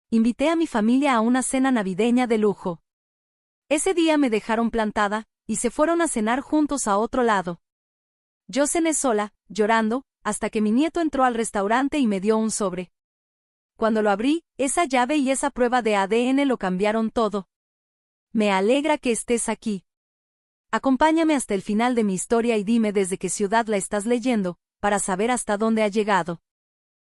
invité a mi familia a una cena navideña de lujo. Ese día me dejaron plantada, y se fueron a cenar juntos a otro lado. Yo cené sola, llorando, hasta que mi nieto entró al restaurante y me dio un sobre. Cuando lo abrí, esa llave y esa prueba de ADN lo cambiaron todo. Me alegra que estés aquí. Acompáñame hasta el final de mi historia y dime desde qué ciudad la estás leyendo, para saber hasta dónde ha llegado.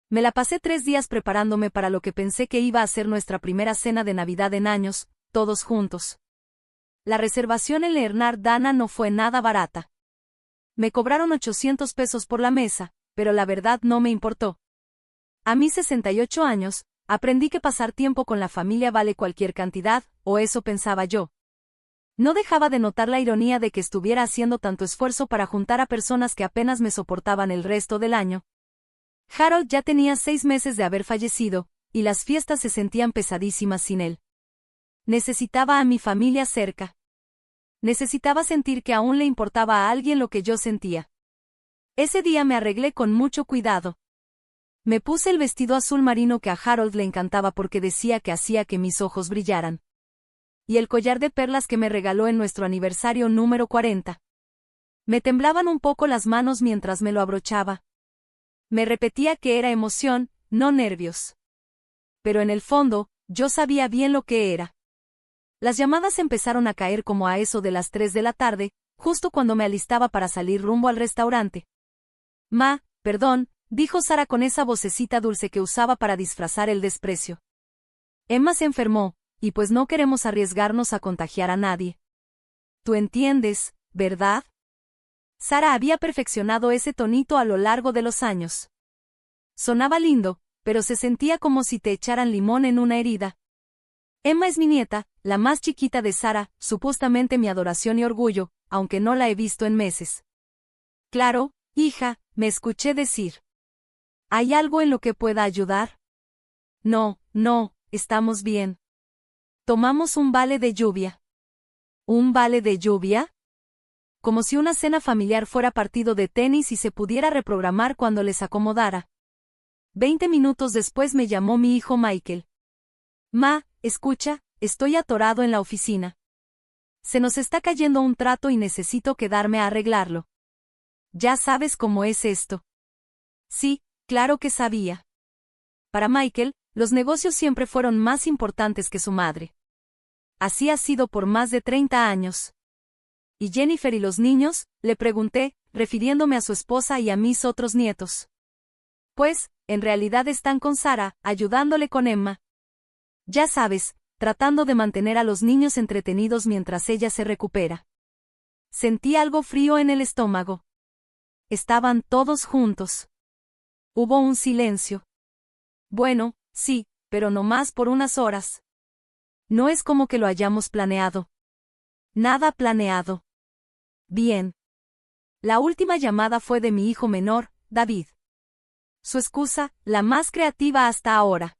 Me la pasé 3 días preparándome para lo que pensé que iba a ser nuestra primera cena de Navidad en años, todos juntos. La reservación en Leonard Dana no fue nada barata. Me cobraron 800 pesos por la mesa, pero la verdad no me importó. A mis 68 años, aprendí que pasar tiempo con la familia vale cualquier cantidad, o eso pensaba yo. No dejaba de notar la ironía de que estuviera haciendo tanto esfuerzo para juntar a personas que apenas me soportaban el resto del año. Harold ya tenía 6 meses de haber fallecido, y las fiestas se sentían pesadísimas sin él. Necesitaba a mi familia cerca. Necesitaba sentir que aún le importaba a alguien lo que yo sentía. Ese día me arreglé con mucho cuidado. Me puse el vestido azul marino que a Harold le encantaba porque decía que hacía que mis ojos brillaran. Y el collar de perlas que me regaló en nuestro aniversario número 40. Me temblaban un poco las manos mientras me lo abrochaba. Me repetía que era emoción, no nervios. Pero en el fondo, yo sabía bien lo que era. Las llamadas empezaron a caer como a eso de las 3 de la tarde, justo cuando me alistaba para salir rumbo al restaurante. Perdón, dijo Sara con esa vocecita dulce que usaba para disfrazar el desprecio. Emma se enfermó, y pues no queremos arriesgarnos a contagiar a nadie. Tú entiendes, ¿verdad? Sara había perfeccionado ese tonito a lo largo de los años. Sonaba lindo, pero se sentía como si te echaran limón en una herida. Emma es mi nieta, la más chiquita de Sara, supuestamente mi adoración y orgullo, aunque no la he visto en meses. Claro, hija, me escuché decir. ¿Hay algo en lo que pueda ayudar? No, estamos bien. Tomamos un vale de lluvia. ¿Un vale de lluvia? Como si una cena familiar fuera partido de tenis y se pudiera reprogramar cuando les acomodara. 20 minutos después me llamó mi hijo Michael. Escucha, estoy atorado en la oficina. Se nos está cayendo un trato y necesito quedarme a arreglarlo. Ya sabes cómo es esto. Sí, claro que sabía. Para Michael, los negocios siempre fueron más importantes que su madre. Así ha sido por más de 30 años. ¿Y Jennifer y los niños?, le pregunté, refiriéndome a su esposa y a mis otros nietos. Pues, en realidad están con Sara, ayudándole con Emma. Ya sabes, tratando de mantener a los niños entretenidos mientras ella se recupera. Sentí algo frío en el estómago. Estaban todos juntos. Hubo un silencio. Bueno, sí, pero no más por unas horas. No es como que lo hayamos planeado. Nada planeado. Bien. La última llamada fue de mi hijo menor, David. Su excusa, la más creativa hasta ahora.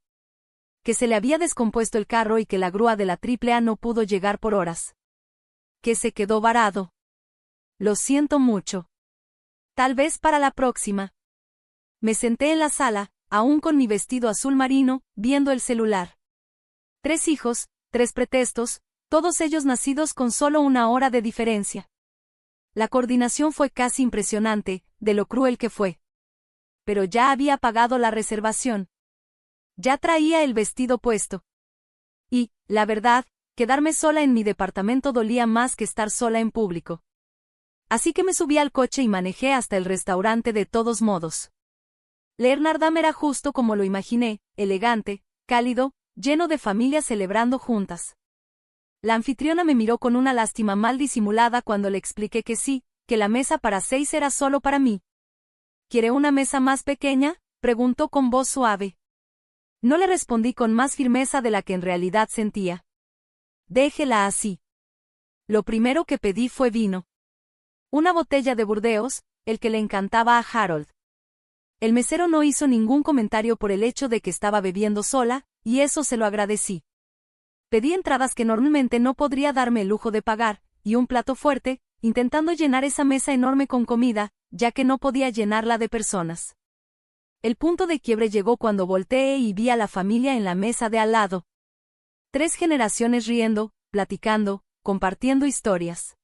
Que se le había descompuesto el carro y que la grúa de la AAA no pudo llegar por horas. Que se quedó varado. Lo siento mucho. Tal vez para la próxima. Me senté en la sala, aún con mi vestido azul marino, viendo el celular. 3 hijos, 3 pretextos, todos ellos nacidos con solo 1 hora de diferencia. La coordinación fue casi impresionante, de lo cruel que fue. Pero ya había pagado la reservación. Ya traía el vestido puesto. Y, la verdad, quedarme sola en mi departamento dolía más que estar sola en público. Así que me subí al coche y manejé hasta el restaurante de todos modos. Leonard Dana era justo como lo imaginé, elegante, cálido, lleno de familias celebrando juntas. La anfitriona me miró con una lástima mal disimulada cuando le expliqué que sí, que la mesa para 6 era solo para mí. ¿Quiere una mesa más pequeña?, preguntó con voz suave. No le respondí con más firmeza de la que en realidad sentía. Déjela así. Lo primero que pedí fue vino. Una botella de Burdeos, el que le encantaba a Harold. El mesero no hizo ningún comentario por el hecho de que estaba bebiendo sola, y eso se lo agradecí. Pedí entradas que normalmente no podría darme el lujo de pagar, y un plato fuerte, intentando llenar esa mesa enorme con comida, ya que no podía llenarla de personas. El punto de quiebre llegó cuando volteé y vi a la familia en la mesa de al lado. 3 generaciones riendo, platicando, compartiendo historias.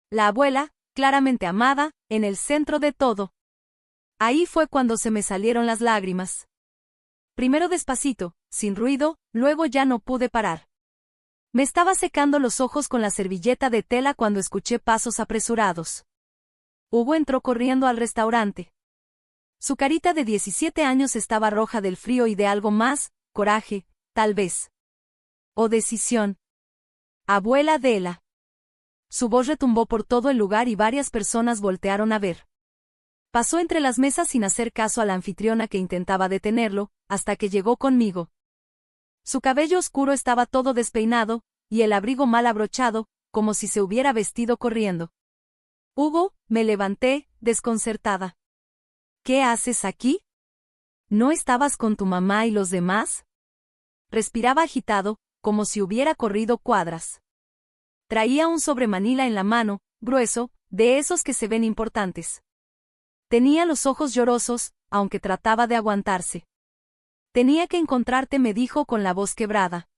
La abuela, claramente amada, en el centro de todo. Ahí fue cuando se me salieron las lágrimas. Primero despacito, sin ruido, luego ya no pude parar. Me estaba secando los ojos con la servilleta de tela cuando escuché pasos apresurados. Hugo entró corriendo al restaurante. Su carita de 17 años estaba roja del frío y de algo más, coraje, tal vez. O decisión. Abuela Adela. Su voz retumbó por todo el lugar y varias personas voltearon a ver. Pasó entre las mesas sin hacer caso a la anfitriona que intentaba detenerlo, hasta que llegó conmigo. Su cabello oscuro estaba todo despeinado, y el abrigo mal abrochado, como si se hubiera vestido corriendo. Hugo, me levanté, desconcertada. ¿Qué haces aquí? ¿No estabas con tu mamá y los demás? Respiraba agitado, como si hubiera corrido cuadras. Traía un sobremanila en la mano, grueso, de esos que se ven importantes. Tenía los ojos llorosos, aunque trataba de aguantarse. Tenía que encontrarte, me dijo con la voz quebrada.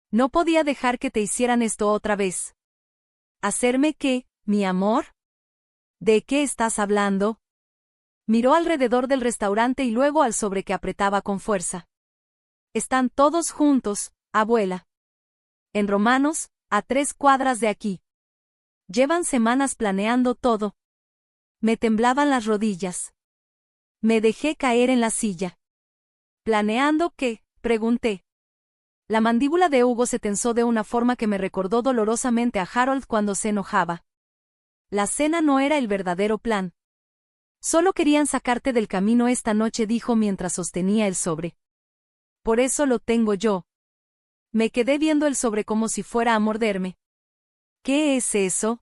No podía dejar que te hicieran esto otra vez. ¿Hacerme qué, mi amor? ¿De qué estás hablando? Miró alrededor del restaurante y luego al sobre que apretaba con fuerza. Están todos juntos, abuela. En Romanos, a 3 cuadras de aquí. Llevan semanas planeando todo. Me temblaban las rodillas. Me dejé caer en la silla. ¿Planeando qué?, pregunté. La mandíbula de Hugo se tensó de una forma que me recordó dolorosamente a Harold cuando se enojaba. La cena no era el verdadero plan. Solo querían sacarte del camino esta noche, dijo mientras sostenía el sobre. Por eso lo tengo yo. Me quedé viendo el sobre como si fuera a morderme. ¿Qué es eso?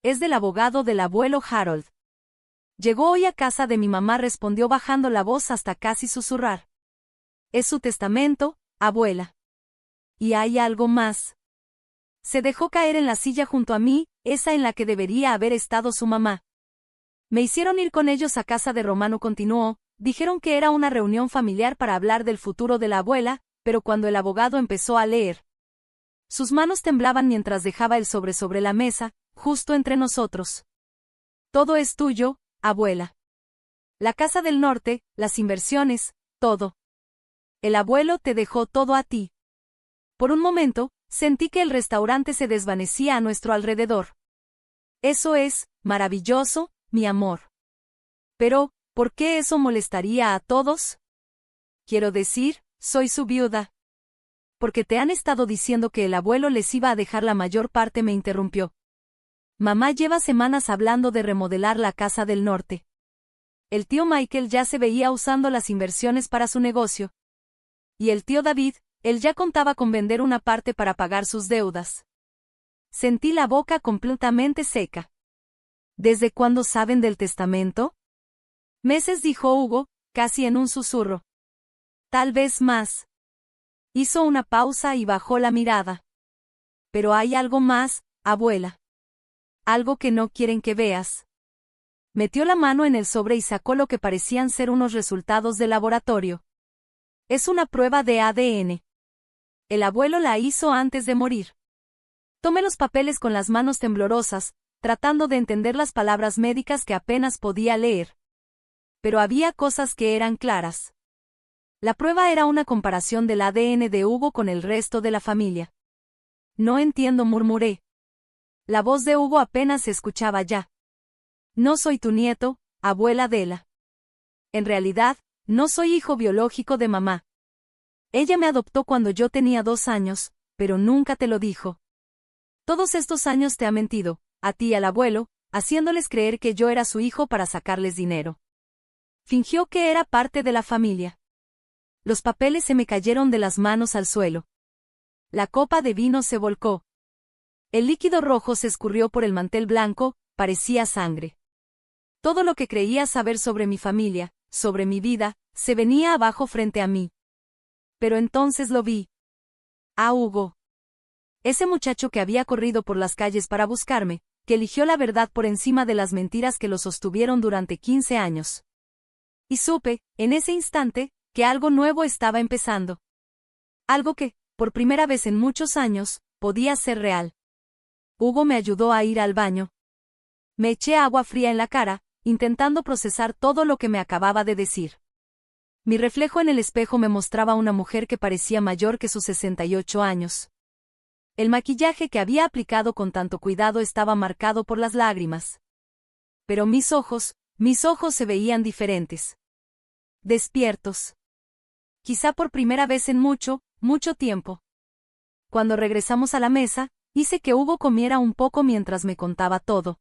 Es del abogado del abuelo Harold. Llegó hoy a casa de mi mamá, respondió bajando la voz hasta casi susurrar. Es su testamento, abuela. ¿Y hay algo más? Se dejó caer en la silla junto a mí, esa en la que debería haber estado su mamá. Me hicieron ir con ellos a casa de Romano, continuó, dijeron que era una reunión familiar para hablar del futuro de la abuela, pero cuando el abogado empezó a leer, sus manos temblaban mientras dejaba el sobre la mesa, justo entre nosotros. Todo es tuyo, abuela. La casa del norte, las inversiones, todo. El abuelo te dejó todo a ti. Por un momento, sentí que el restaurante se desvanecía a nuestro alrededor. Eso es maravilloso, mi amor. Pero, ¿por qué eso molestaría a todos? Quiero decir, soy su viuda. Porque te han estado diciendo que el abuelo les iba a dejar la mayor parte, me interrumpió. Mamá lleva semanas hablando de remodelar la casa del norte. El tío Michael ya se veía usando las inversiones para su negocio. Y el tío David, él ya contaba con vender una parte para pagar sus deudas. Sentí la boca completamente seca. ¿Desde cuándo saben del testamento? Meses, dijo Hugo, casi en un susurro. Tal vez más. Hizo una pausa y bajó la mirada. Pero hay algo más, abuela. Algo que no quieren que veas. Metió la mano en el sobre y sacó lo que parecían ser unos resultados de laboratorio. Es una prueba de ADN. El abuelo la hizo antes de morir. Tomé los papeles con las manos temblorosas, tratando de entender las palabras médicas que apenas podía leer. Pero había cosas que eran claras. La prueba era una comparación del ADN de Hugo con el resto de la familia. No entiendo, murmuré. La voz de Hugo apenas se escuchaba ya. No soy tu nieto, abuela Adela. En realidad, no soy hijo biológico de mamá. Ella me adoptó cuando yo tenía 2 años, pero nunca te lo dijo. Todos estos años te ha mentido, a ti y al abuelo, haciéndoles creer que yo era su hijo para sacarles dinero. Fingió que era parte de la familia. Los papeles se me cayeron de las manos al suelo. La copa de vino se volcó. El líquido rojo se escurrió por el mantel blanco, parecía sangre. Todo lo que creía saber sobre mi familia, sobre mi vida, se venía abajo frente a mí. Pero entonces lo vi. A Hugo. Ese muchacho que había corrido por las calles para buscarme, que eligió la verdad por encima de las mentiras que lo sostuvieron durante 15 años. Y supe, en ese instante, que algo nuevo estaba empezando. Algo que, por primera vez en muchos años, podía ser real. Hugo me ayudó a ir al baño. Me eché agua fría en la cara, intentando procesar todo lo que me acababa de decir. Mi reflejo en el espejo me mostraba una mujer que parecía mayor que sus 68 años. El maquillaje que había aplicado con tanto cuidado estaba marcado por las lágrimas. Pero mis ojos se veían diferentes. Despiertos. Quizá por primera vez en mucho tiempo. Cuando regresamos a la mesa, hice que Hugo comiera un poco mientras me contaba todo.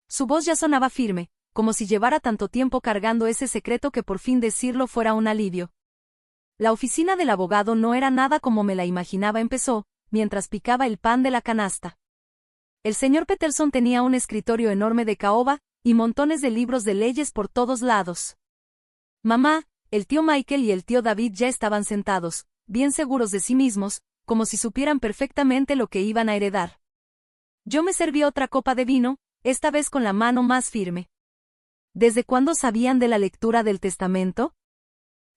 Su voz ya sonaba firme, como si llevara tanto tiempo cargando ese secreto que por fin decirlo fuera un alivio. La oficina del abogado no era nada como me la imaginaba, empezó, mientras picaba el pan de la canasta. El señor Peterson tenía un escritorio enorme de caoba, y montones de libros de leyes por todos lados. Mamá, el tío Michael y el tío David ya estaban sentados, bien seguros de sí mismos, como si supieran perfectamente lo que iban a heredar. Yo me serví otra copa de vino, esta vez con la mano más firme. ¿Desde cuándo sabían de la lectura del testamento?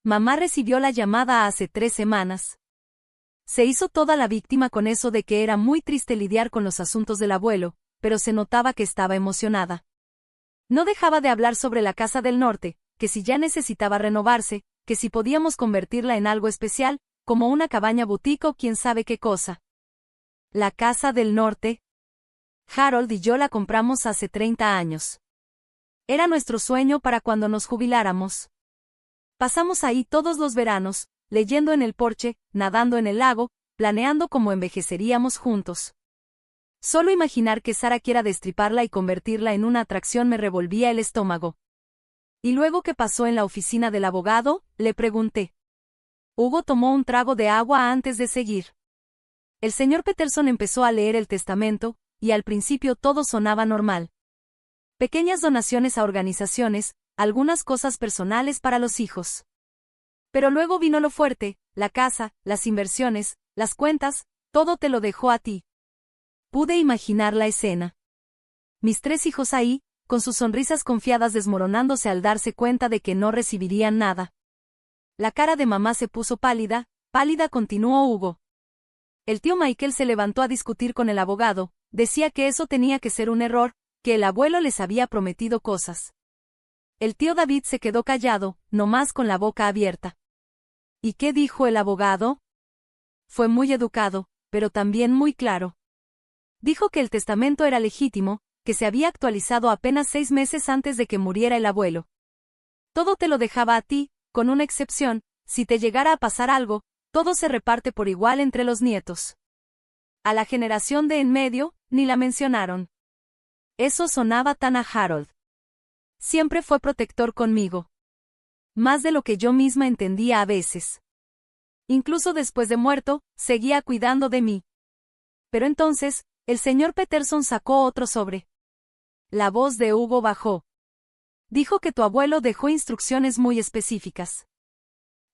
Mamá recibió la llamada hace 3 semanas. Se hizo toda la víctima con eso de que era muy triste lidiar con los asuntos del abuelo, pero se notaba que estaba emocionada. No dejaba de hablar sobre la Casa del Norte, que si ya necesitaba renovarse, que si podíamos convertirla en algo especial, como una cabaña boutique o quién sabe qué cosa. La Casa del Norte. Harold y yo la compramos hace 30 años. Era nuestro sueño para cuando nos jubiláramos. Pasamos ahí todos los veranos, leyendo en el porche, nadando en el lago, planeando cómo envejeceríamos juntos. Solo imaginar que Sara quiera destriparla y convertirla en una atracción me revolvía el estómago. ¿Y luego qué pasó en la oficina del abogado?, le pregunté. Hugo tomó un trago de agua antes de seguir. El señor Peterson empezó a leer el testamento, y al principio todo sonaba normal. Pequeñas donaciones a organizaciones, algunas cosas personales para los hijos. Pero luego vino lo fuerte, la casa, las inversiones, las cuentas, todo te lo dejó a ti. Pude imaginar la escena. Mis 3 hijos ahí, con sus sonrisas confiadas desmoronándose al darse cuenta de que no recibirían nada. La cara de mamá se puso pálida, continuó Hugo. El tío Michael se levantó a discutir con el abogado, decía que eso tenía que ser un error, que el abuelo les había prometido cosas. El tío David se quedó callado, nomás con la boca abierta. ¿Y qué dijo el abogado? Fue muy educado, pero también muy claro. Dijo que el testamento era legítimo, que se había actualizado apenas 6 meses antes de que muriera el abuelo. Todo te lo dejaba a ti, con una excepción, si te llegara a pasar algo, todo se reparte por igual entre los nietos. A la generación de en medio, ni la mencionaron. Eso sonaba tan a Harold. Siempre fue protector conmigo. Más de lo que yo misma entendía a veces. Incluso después de muerto, seguía cuidando de mí. Pero entonces, el señor Peterson sacó otro sobre. La voz de Hugo bajó. Dijo que tu abuelo dejó instrucciones muy específicas.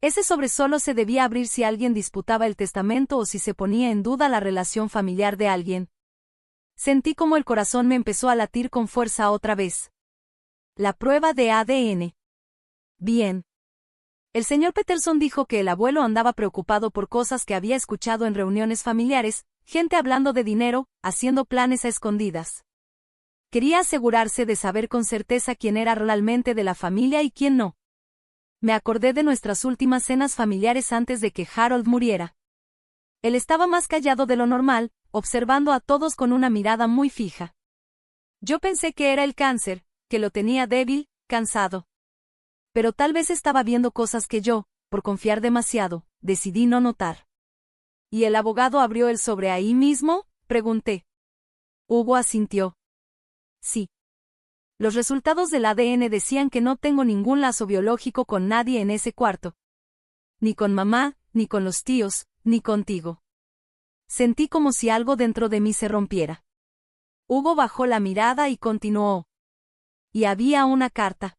Ese sobre solo se debía abrir si alguien disputaba el testamento o si se ponía en duda la relación familiar de alguien. Sentí como el corazón me empezó a latir con fuerza otra vez. La prueba de ADN. Bien. El señor Peterson dijo que el abuelo andaba preocupado por cosas que había escuchado en reuniones familiares, gente hablando de dinero, haciendo planes a escondidas. Quería asegurarse de saber con certeza quién era realmente de la familia y quién no. Me acordé de nuestras últimas cenas familiares antes de que Harold muriera. Él estaba más callado de lo normal, observando a todos con una mirada muy fija. Yo pensé que era el cáncer, que lo tenía débil, cansado. Pero tal vez estaba viendo cosas que yo, por confiar demasiado, decidí no notar. ¿Y el abogado abrió el sobre ahí mismo?, pregunté. Hugo asintió. Sí. Los resultados del ADN decían que no tengo ningún lazo biológico con nadie en ese cuarto. Ni con mamá, ni con los tíos, ni contigo. Sentí como si algo dentro de mí se rompiera. Hugo bajó la mirada y continuó. Y había una carta.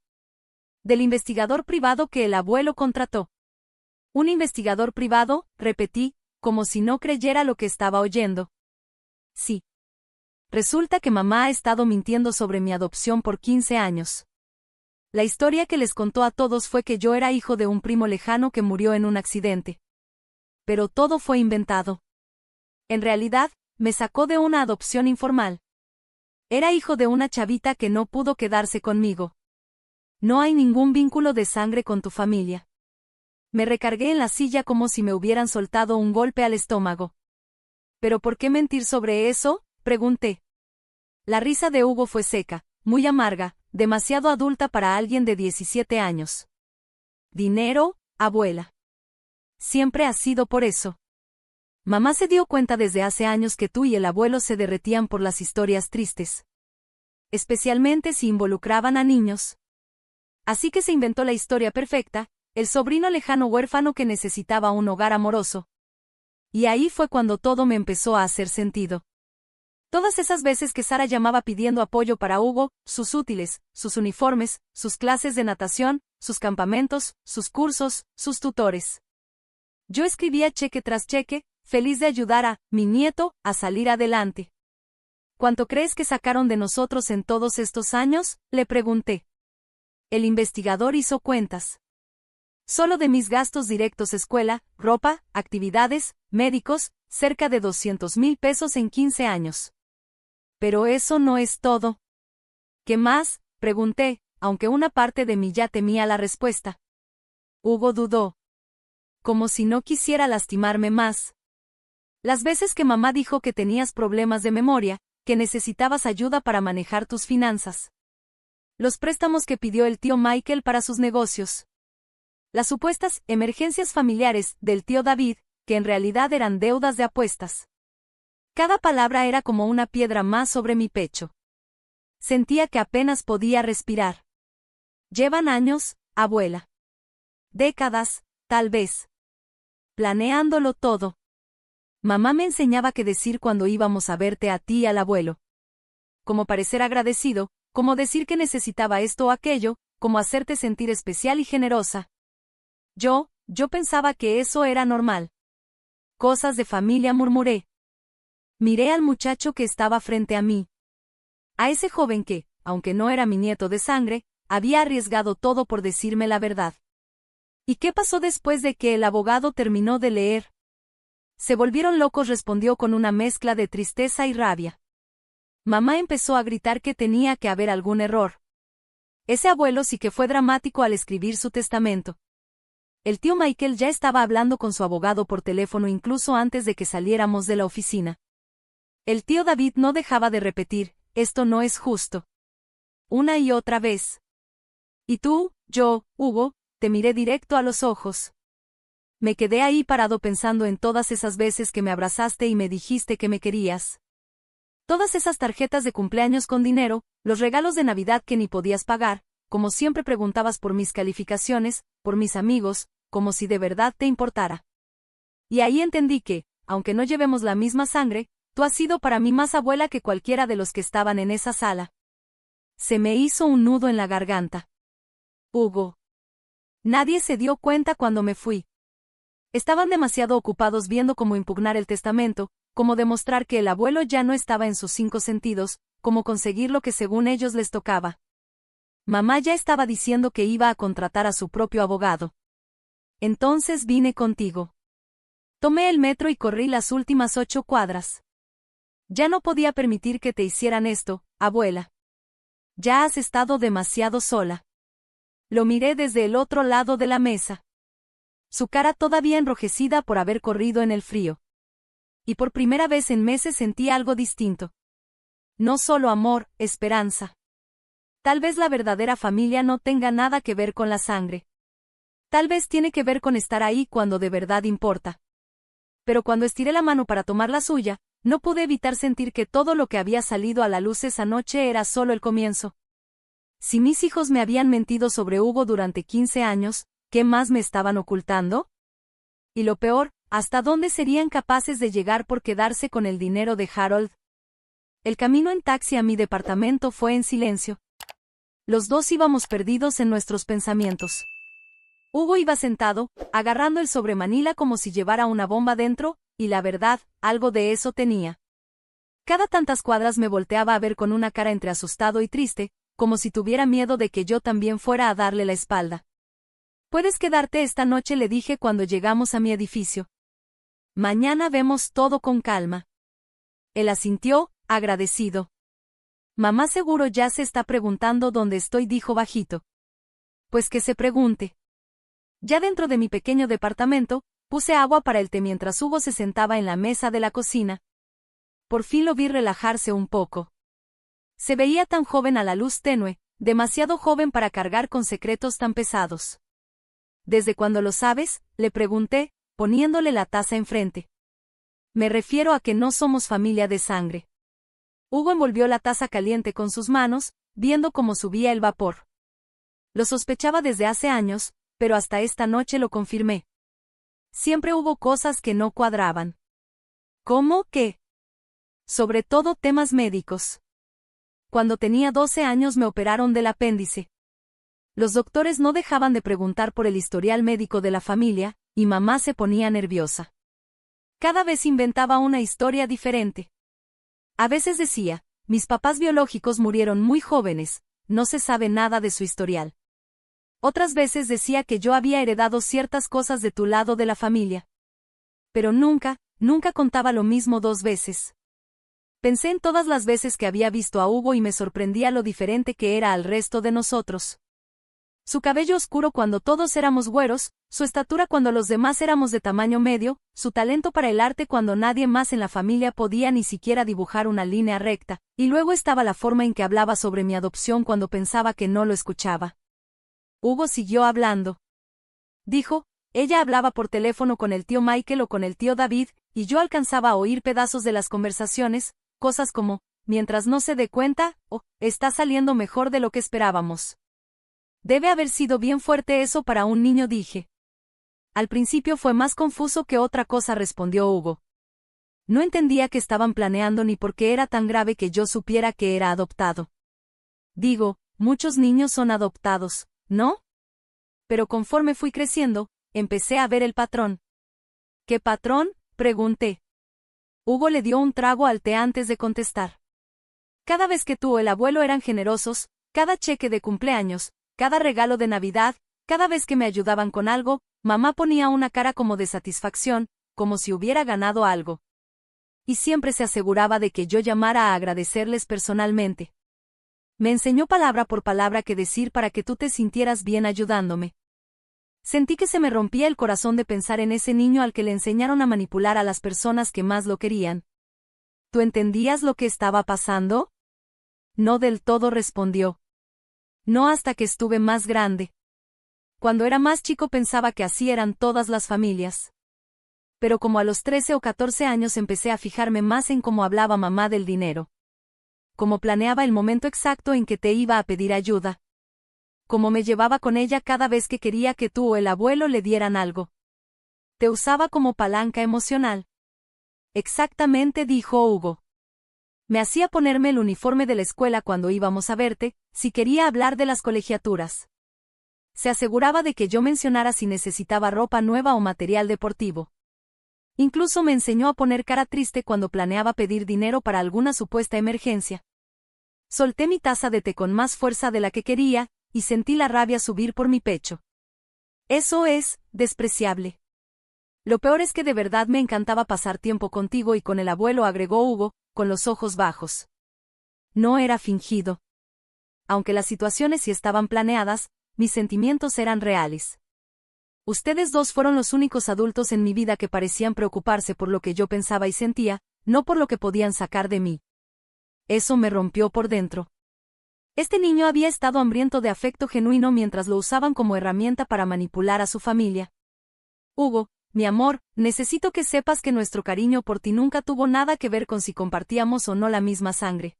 Del investigador privado que el abuelo contrató. ¿Un investigador privado?, repetí, como si no creyera lo que estaba oyendo. Sí. Resulta que mamá ha estado mintiendo sobre mi adopción por 15 años. La historia que les contó a todos fue que yo era hijo de un primo lejano que murió en un accidente. Pero todo fue inventado. En realidad, me sacó de una adopción informal. Era hijo de una chavita que no pudo quedarse conmigo. No hay ningún vínculo de sangre con tu familia. Me recargué en la silla como si me hubieran soltado un golpe al estómago. ¿Pero por qué mentir sobre eso?, pregunté. La risa de Hugo fue seca, muy amarga, demasiado adulta para alguien de 17 años. ¿Dinero, abuela? Siempre ha sido por eso. Mamá se dio cuenta desde hace años que tú y el abuelo se derretían por las historias tristes. Especialmente si involucraban a niños. Así que se inventó la historia perfecta, el sobrino lejano huérfano que necesitaba un hogar amoroso. Y ahí fue cuando todo me empezó a hacer sentido. Todas esas veces que Sara llamaba pidiendo apoyo para Hugo, sus útiles, sus uniformes, sus clases de natación, sus campamentos, sus cursos, sus tutores. Yo escribía cheque tras cheque, feliz de ayudar a mi nieto a salir adelante. ¿Cuánto crees que sacaron de nosotros en todos estos años?, le pregunté. El investigador hizo cuentas. Solo de mis gastos directos: escuela, ropa, actividades, médicos, cerca de 200,000 pesos en 15 años. Pero eso no es todo. ¿Qué más?, pregunté, aunque una parte de mí ya temía la respuesta. Hugo dudó. Como si no quisiera lastimarme más. Las veces que mamá dijo que tenías problemas de memoria, que necesitabas ayuda para manejar tus finanzas. Los préstamos que pidió el tío Michael para sus negocios. Las supuestas emergencias familiares del tío David, que en realidad eran deudas de apuestas. Cada palabra era como una piedra más sobre mi pecho. Sentía que apenas podía respirar. Llevan años, abuela. Décadas, tal vez. Planeándolo todo. Mamá me enseñaba qué decir cuando íbamos a verte a ti y al abuelo. Como parecer agradecido, como decir que necesitaba esto o aquello, como hacerte sentir especial y generosa. Yo pensaba que eso era normal. Cosas de familia, murmuré. Miré al muchacho que estaba frente a mí. A ese joven que, aunque no era mi nieto de sangre, había arriesgado todo por decirme la verdad. ¿Y qué pasó después de que el abogado terminó de leer? Se volvieron locos, respondió con una mezcla de tristeza y rabia. Mamá empezó a gritar que tenía que haber algún error. Ese abuelo sí que fue dramático al escribir su testamento. El tío Michael ya estaba hablando con su abogado por teléfono incluso antes de que saliéramos de la oficina. El tío David no dejaba de repetir, esto no es justo. Una y otra vez. Y tú, Hugo, te miré directo a los ojos. Me quedé ahí parado pensando en todas esas veces que me abrazaste y me dijiste que me querías. Todas esas tarjetas de cumpleaños con dinero, los regalos de Navidad que ni podías pagar, como siempre preguntabas por mis calificaciones, por mis amigos, como si de verdad te importara. Y ahí entendí que, aunque no llevemos la misma sangre, tú has sido para mí más abuela que cualquiera de los que estaban en esa sala. Se me hizo un nudo en la garganta. Hugo. Nadie se dio cuenta cuando me fui. Estaban demasiado ocupados viendo cómo impugnar el testamento, cómo demostrar que el abuelo ya no estaba en sus 5 sentidos, cómo conseguir lo que según ellos les tocaba. Mamá ya estaba diciendo que iba a contratar a su propio abogado. Entonces vine contigo. Tomé el metro y corrí las últimas 8 cuadras. Ya no podía permitir que te hicieran esto, abuela. Ya has estado demasiado sola. Lo miré desde el otro lado de la mesa. Su cara todavía enrojecida por haber corrido en el frío. Y por primera vez en meses sentí algo distinto. No solo amor, esperanza. Tal vez la verdadera familia no tenga nada que ver con la sangre. Tal vez tiene que ver con estar ahí cuando de verdad importa. Pero cuando estiré la mano para tomar la suya, no pude evitar sentir que todo lo que había salido a la luz esa noche era solo el comienzo. Si mis hijos me habían mentido sobre Hugo durante 15 años, ¿qué más me estaban ocultando? Y lo peor, ¿hasta dónde serían capaces de llegar por quedarse con el dinero de Harold? El camino en taxi a mi departamento fue en silencio. Los dos íbamos perdidos en nuestros pensamientos. Hugo iba sentado, agarrando el sobremanila como si llevara una bomba dentro, y la verdad, algo de eso tenía. Cada tantas cuadras me volteaba a ver con una cara entre asustado y triste, como si tuviera miedo de que yo también fuera a darle la espalda. «Puedes quedarte esta noche», le dije cuando llegamos a mi edificio. «Mañana vemos todo con calma». Él asintió, agradecido. «Mamá seguro ya se está preguntando dónde estoy», dijo bajito. «Pues que se pregunte». Ya dentro de mi pequeño departamento, puse agua para el té mientras Hugo se sentaba en la mesa de la cocina. Por fin lo vi relajarse un poco. Se veía tan joven a la luz tenue, demasiado joven para cargar con secretos tan pesados. «¿Desde cuándo lo sabes?», le pregunté, poniéndole la taza enfrente. «Me refiero a que no somos familia de sangre». Hugo envolvió la taza caliente con sus manos, viendo cómo subía el vapor. Lo sospechaba desde hace años, pero hasta esta noche lo confirmé. Siempre hubo cosas que no cuadraban. ¿Cómo qué? Sobre todo temas médicos. Cuando tenía 12 años me operaron del apéndice. Los doctores no dejaban de preguntar por el historial médico de la familia, y mamá se ponía nerviosa. Cada vez inventaba una historia diferente. A veces decía, mis papás biológicos murieron muy jóvenes, no se sabe nada de su historial. Otras veces decía que yo había heredado ciertas cosas de tu lado de la familia. Pero nunca contaba lo mismo 2 veces. Pensé en todas las veces que había visto a Hugo y me sorprendía lo diferente que era al resto de nosotros. Su cabello oscuro cuando todos éramos güeros, su estatura cuando los demás éramos de tamaño medio, su talento para el arte cuando nadie más en la familia podía ni siquiera dibujar una línea recta, y luego estaba la forma en que hablaba sobre mi adopción cuando pensaba que no lo escuchaba. Hugo siguió hablando. Dijo, ella hablaba por teléfono con el tío Michael o con el tío David, y yo alcanzaba a oír pedazos de las conversaciones, cosas como, mientras no se dé cuenta, o, está saliendo mejor de lo que esperábamos. Debe haber sido bien fuerte eso para un niño, dije. Al principio fue más confuso que otra cosa, respondió Hugo. No entendía qué estaban planeando ni por qué era tan grave que yo supiera que era adoptado. Digo, muchos niños son adoptados, ¿no? Pero conforme fui creciendo, empecé a ver el patrón. ¿Qué patrón?, pregunté. Hugo le dio un trago al té antes de contestar. Cada vez que tú o el abuelo eran generosos, cada cheque de cumpleaños, cada regalo de Navidad, cada vez que me ayudaban con algo, mamá ponía una cara como de satisfacción, como si hubiera ganado algo. Y siempre se aseguraba de que yo llamara a agradecerles personalmente. Me enseñó palabra por palabra qué decir para que tú te sintieras bien ayudándome. Sentí que se me rompía el corazón de pensar en ese niño al que le enseñaron a manipular a las personas que más lo querían. ¿Tú entendías lo que estaba pasando? No del todo, respondió. No hasta que estuve más grande. Cuando era más chico pensaba que así eran todas las familias. Pero como a los 13 o 14 años empecé a fijarme más en cómo hablaba mamá del dinero. Cómo planeaba el momento exacto en que te iba a pedir ayuda. Cómo me llevaba con ella cada vez que quería que tú o el abuelo le dieran algo. Te usaba como palanca emocional. Exactamente, dijo Hugo. Me hacía ponerme el uniforme de la escuela cuando íbamos a verte, si quería hablar de las colegiaturas. Se aseguraba de que yo mencionara si necesitaba ropa nueva o material deportivo. Incluso me enseñó a poner cara triste cuando planeaba pedir dinero para alguna supuesta emergencia. Solté mi taza de té con más fuerza de la que quería, y sentí la rabia subir por mi pecho. Eso es despreciable. Lo peor es que de verdad me encantaba pasar tiempo contigo y con el abuelo, agregó Hugo, con los ojos bajos. No era fingido. Aunque las situaciones sí estaban planeadas, mis sentimientos eran reales. Ustedes dos fueron los únicos adultos en mi vida que parecían preocuparse por lo que yo pensaba y sentía, no por lo que podían sacar de mí. Eso me rompió por dentro. Este niño había estado hambriento de afecto genuino mientras lo usaban como herramienta para manipular a su familia. Hugo, mi amor, necesito que sepas que nuestro cariño por ti nunca tuvo nada que ver con si compartíamos o no la misma sangre.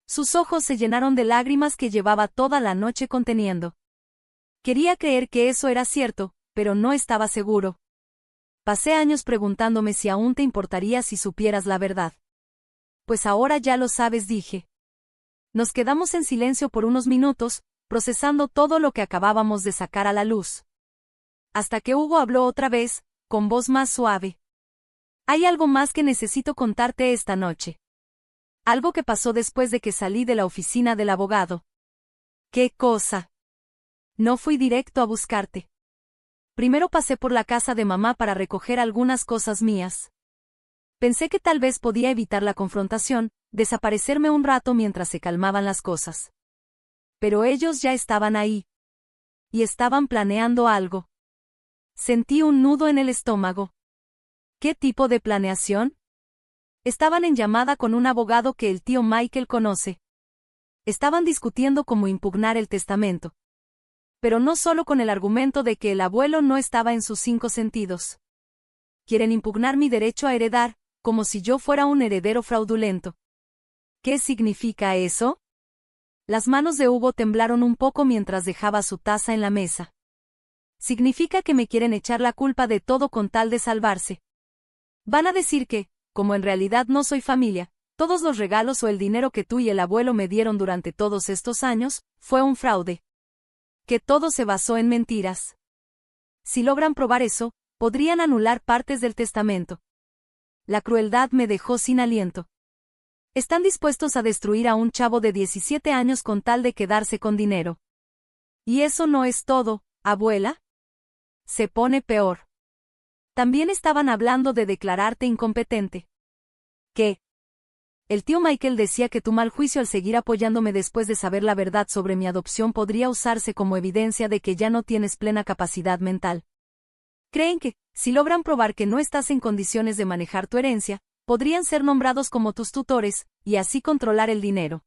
Sus ojos se llenaron de lágrimas que llevaba toda la noche conteniendo. Quería creer que eso era cierto, pero no estaba seguro. Pasé años preguntándome si aún te importaría si supieras la verdad. Pues ahora ya lo sabes, dije. Nos quedamos en silencio por unos minutos, procesando todo lo que acabábamos de sacar a la luz. Hasta que Hugo habló otra vez, con voz más suave. Hay algo más que necesito contarte esta noche. Algo que pasó después de que salí de la oficina del abogado. ¿Qué cosa? No fui directo a buscarte. Primero pasé por la casa de mamá para recoger algunas cosas mías. Pensé que tal vez podía evitar la confrontación, desaparecerme un rato mientras se calmaban las cosas. Pero ellos ya estaban ahí. Y estaban planeando algo. Sentí un nudo en el estómago. ¿Qué tipo de planeación? Estaban en llamada con un abogado que el tío Michael conoce. Estaban discutiendo cómo impugnar el testamento. Pero no solo con el argumento de que el abuelo no estaba en sus 5 sentidos. Quieren impugnar mi derecho a heredar, como si yo fuera un heredero fraudulento. ¿Qué significa eso? Las manos de Hugo temblaron un poco mientras dejaba su taza en la mesa. Significa que me quieren echar la culpa de todo con tal de salvarse. Van a decir que, como en realidad no soy familia, todos los regalos o el dinero que tú y el abuelo me dieron durante todos estos años, fue un fraude. Que todo se basó en mentiras. Si logran probar eso, podrían anular partes del testamento. La crueldad me dejó sin aliento. Están dispuestos a destruir a un chavo de 17 años con tal de quedarse con dinero. ¿Y eso no es todo, abuela? Se pone peor. También estaban hablando de declararte incompetente. ¿Qué? El tío Michael decía que tu mal juicio al seguir apoyándome después de saber la verdad sobre mi adopción podría usarse como evidencia de que ya no tienes plena capacidad mental. Creen que, si logran probar que no estás en condiciones de manejar tu herencia, podrían ser nombrados como tus tutores, y así controlar el dinero.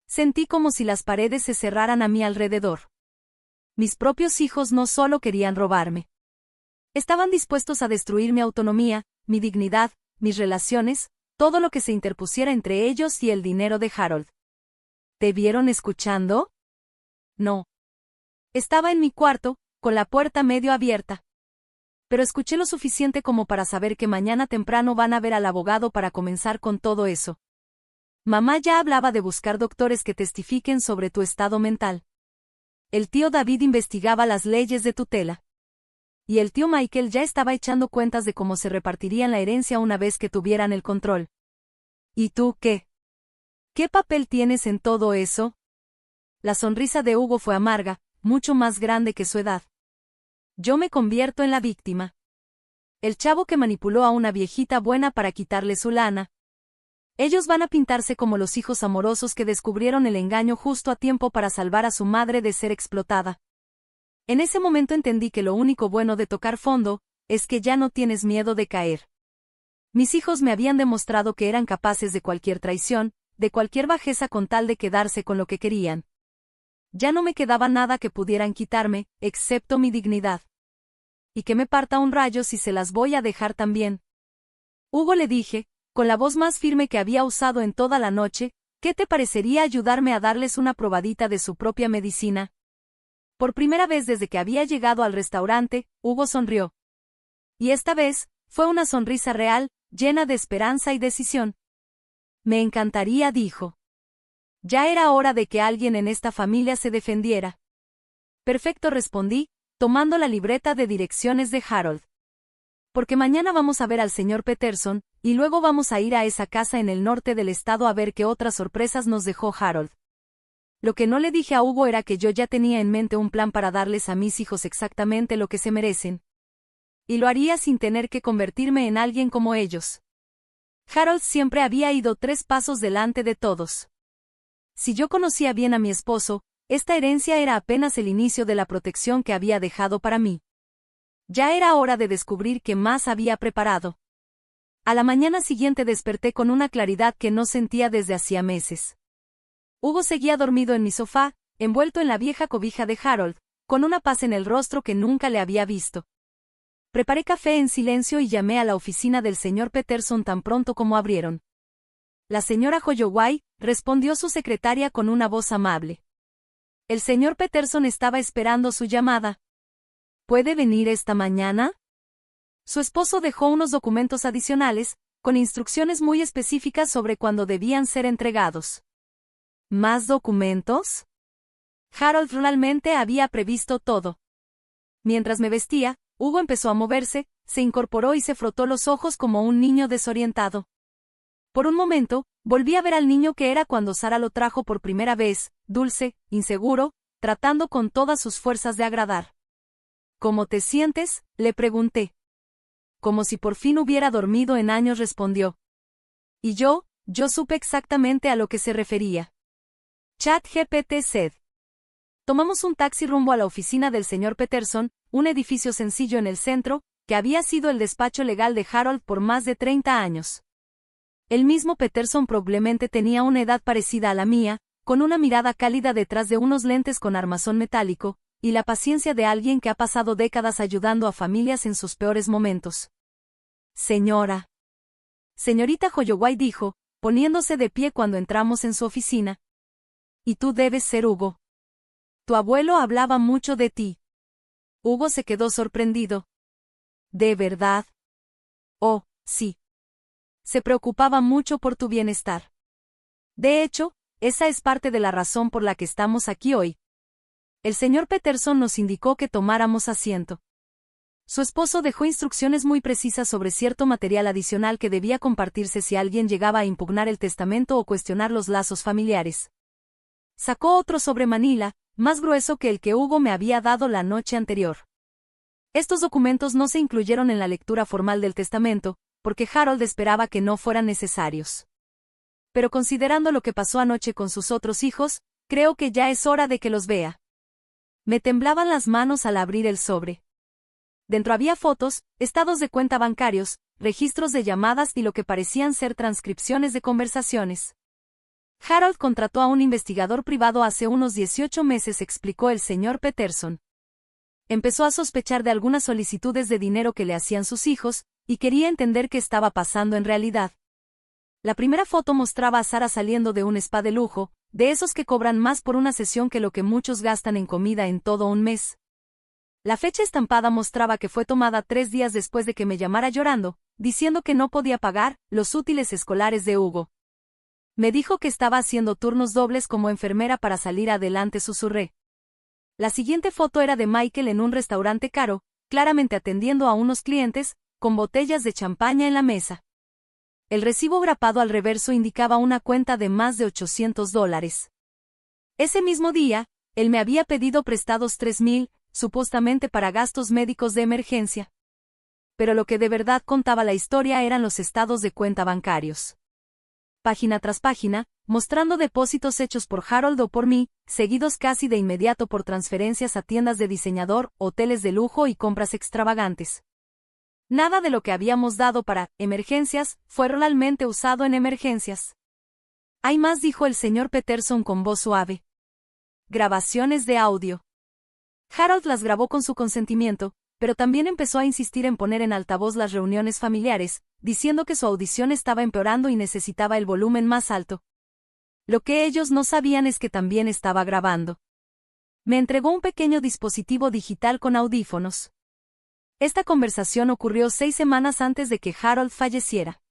Sentí como si las paredes se cerraran a mi alrededor. Mis propios hijos no solo querían robarme. Estaban dispuestos a destruir mi autonomía, mi dignidad, mis relaciones, todo lo que se interpusiera entre ellos y el dinero de Harold. ¿Te vieron escuchando? No. Estaba en mi cuarto, con la puerta medio abierta. Pero escuché lo suficiente como para saber que mañana temprano van a ver al abogado para comenzar con todo eso. Mamá ya hablaba de buscar doctores que testifiquen sobre tu estado mental. El tío David investigaba las leyes de tutela. Y el tío Michael ya estaba echando cuentas de cómo se repartirían la herencia una vez que tuvieran el control. ¿Y tú qué? ¿Qué papel tienes en todo eso? La sonrisa de Hugo fue amarga, mucho más grande que su edad. Yo me convierto en la víctima. El chavo que manipuló a una viejita buena para quitarle su lana. Ellos van a pintarse como los hijos amorosos que descubrieron el engaño justo a tiempo para salvar a su madre de ser explotada. En ese momento entendí que lo único bueno de tocar fondo, es que ya no tienes miedo de caer. Mis hijos me habían demostrado que eran capaces de cualquier traición, de cualquier bajeza con tal de quedarse con lo que querían. Ya no me quedaba nada que pudieran quitarme, excepto mi dignidad. Y que me parta un rayo si se las voy a dejar también. Hugo, le dije, con la voz más firme que había usado en toda la noche, ¿qué te parecería ayudarme a darles una probadita de su propia medicina? Por primera vez desde que había llegado al restaurante, Hugo sonrió. Y esta vez, fue una sonrisa real, llena de esperanza y decisión. Me encantaría, dijo. Ya era hora de que alguien en esta familia se defendiera. Perfecto, respondí, tomando la libreta de direcciones de Harold. Porque mañana vamos a ver al señor Peterson, y luego vamos a ir a esa casa en el norte del estado a ver qué otras sorpresas nos dejó Harold. Lo que no le dije a Hugo era que yo ya tenía en mente un plan para darles a mis hijos exactamente lo que se merecen. Y lo haría sin tener que convertirme en alguien como ellos. Harold siempre había ido 3 pasos delante de todos. Si yo conocía bien a mi esposo, esta herencia era apenas el inicio de la protección que había dejado para mí. Ya era hora de descubrir qué más había preparado. A la mañana siguiente desperté con una claridad que no sentía desde hacía meses. Hugo seguía dormido en mi sofá, envuelto en la vieja cobija de Harold, con una paz en el rostro que nunca le había visto. Preparé café en silencio y llamé a la oficina del señor Peterson tan pronto como abrieron. La señora Holloway, respondió su secretaria con una voz amable. El señor Peterson estaba esperando su llamada. ¿Puede venir esta mañana? Su esposo dejó unos documentos adicionales, con instrucciones muy específicas sobre cuándo debían ser entregados. ¿Más documentos? Harold realmente había previsto todo. Mientras me vestía, Hugo empezó a moverse, se incorporó y se frotó los ojos como un niño desorientado. Por un momento, Volví a ver al niño que era cuando Sara lo trajo por primera vez, dulce, inseguro, tratando con todas sus fuerzas de agradar. ¿Cómo te sientes?, le pregunté. Como si por fin hubiera dormido en años, respondió. Y yo supe exactamente a lo que se refería. ChatGPT said. Tomamos un taxi rumbo a la oficina del señor Peterson, un edificio sencillo en el centro, que había sido el despacho legal de Harold por más de 30 años. El mismo Peterson probablemente tenía una edad parecida a la mía, con una mirada cálida detrás de unos lentes con armazón metálico, y la paciencia de alguien que ha pasado décadas ayudando a familias en sus peores momentos. Señorita Holloway dijo, poniéndose de pie cuando entramos en su oficina. Y tú debes ser Hugo. Tu abuelo hablaba mucho de ti. Hugo se quedó sorprendido. ¿De verdad? Oh, sí. Se preocupaba mucho por tu bienestar. De hecho, esa es parte de la razón por la que estamos aquí hoy. El señor Peterson nos indicó que tomáramos asiento. Su esposo dejó instrucciones muy precisas sobre cierto material adicional que debía compartirse si alguien llegaba a impugnar el testamento o cuestionar los lazos familiares. Sacó otro sobre Manila, más grueso que el que Hugo me había dado la noche anterior. Estos documentos no se incluyeron en la lectura formal del testamento, porque Harold esperaba que no fueran necesarios. Pero considerando lo que pasó anoche con sus otros hijos, creo que ya es hora de que los vea. Me temblaban las manos al abrir el sobre. Dentro había fotos, estados de cuenta bancarios, registros de llamadas y lo que parecían ser transcripciones de conversaciones. Harold contrató a un investigador privado hace unos 18 meses, explicó el señor Peterson. Empezó a sospechar de algunas solicitudes de dinero que le hacían sus hijos, y quería entender qué estaba pasando en realidad. La primera foto mostraba a Sara saliendo de un spa de lujo, de esos que cobran más por una sesión que lo que muchos gastan en comida en todo un mes. La fecha estampada mostraba que fue tomada 3 días después de que me llamara llorando, diciendo que no podía pagar los útiles escolares de Hugo. Me dijo que estaba haciendo turnos dobles como enfermera para salir adelante, susurré. La siguiente foto era de Michael en un restaurante caro, claramente atendiendo a unos clientes, con botellas de champaña en la mesa. El recibo grapado al reverso indicaba una cuenta de más de $800. Ese mismo día, él me había pedido prestados $3,000, supuestamente para gastos médicos de emergencia. Pero lo que de verdad contaba la historia eran los estados de cuenta bancarios. Página tras página, mostrando depósitos hechos por Harold o por mí, seguidos casi de inmediato por transferencias a tiendas de diseñador, hoteles de lujo y compras extravagantes. Nada de lo que habíamos dado para emergencias fue realmente usado en emergencias. Hay más, dijo el señor Peterson con voz suave. Grabaciones de audio. Harold las grabó con su consentimiento, pero también empezó a insistir en poner en altavoz las reuniones familiares, diciendo que su audición estaba empeorando y necesitaba el volumen más alto. Lo que ellos no sabían es que también estaba grabando. Me entregó un pequeño dispositivo digital con audífonos. Esta conversación ocurrió 6 semanas antes de que Harold falleciera.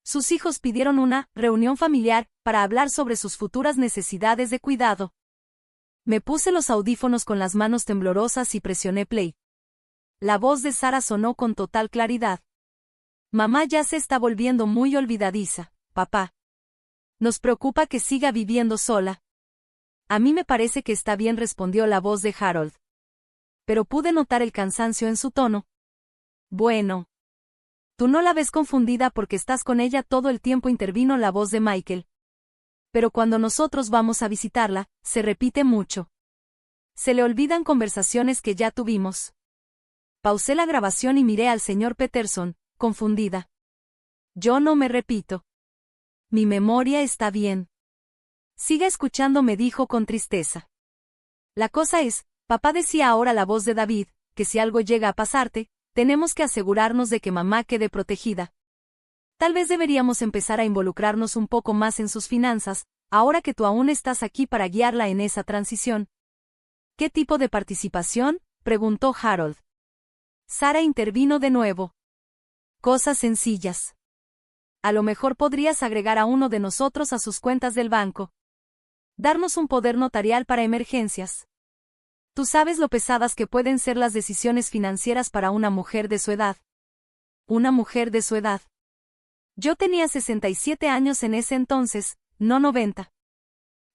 Sus hijos pidieron una reunión familiar para hablar sobre sus futuras necesidades de cuidado. Me puse los audífonos con las manos temblorosas y presioné play. La voz de Sara sonó con total claridad. Mamá ya se está volviendo muy olvidadiza, papá. Nos preocupa que siga viviendo sola. A mí me parece que está bien, respondió la voz de Harold. Pero pude notar el cansancio en su tono. Bueno. Tú no la ves confundida porque estás con ella todo el tiempo, intervino la voz de Michael. Pero cuando nosotros vamos a visitarla, se repite mucho. Se le olvidan conversaciones que ya tuvimos. Pausé la grabación y miré al señor Peterson, confundida. Yo no me repito. Mi memoria está bien. Siga escuchando, me dijo con tristeza. La cosa es, papá, decía ahora la voz de David, que si algo llega a pasarte, tenemos que asegurarnos de que mamá quede protegida. Tal vez deberíamos empezar a involucrarnos un poco más en sus finanzas, ahora que tú aún estás aquí para guiarla en esa transición. ¿Qué tipo de participación?, preguntó Harold. Sara intervino de nuevo. Cosas sencillas. A lo mejor podrías agregar a uno de nosotros a sus cuentas del banco. Darnos un poder notarial para emergencias. Tú sabes lo pesadas que pueden ser las decisiones financieras para una mujer de su edad. Una mujer de su edad. Yo tenía 67 años en ese entonces, no 90.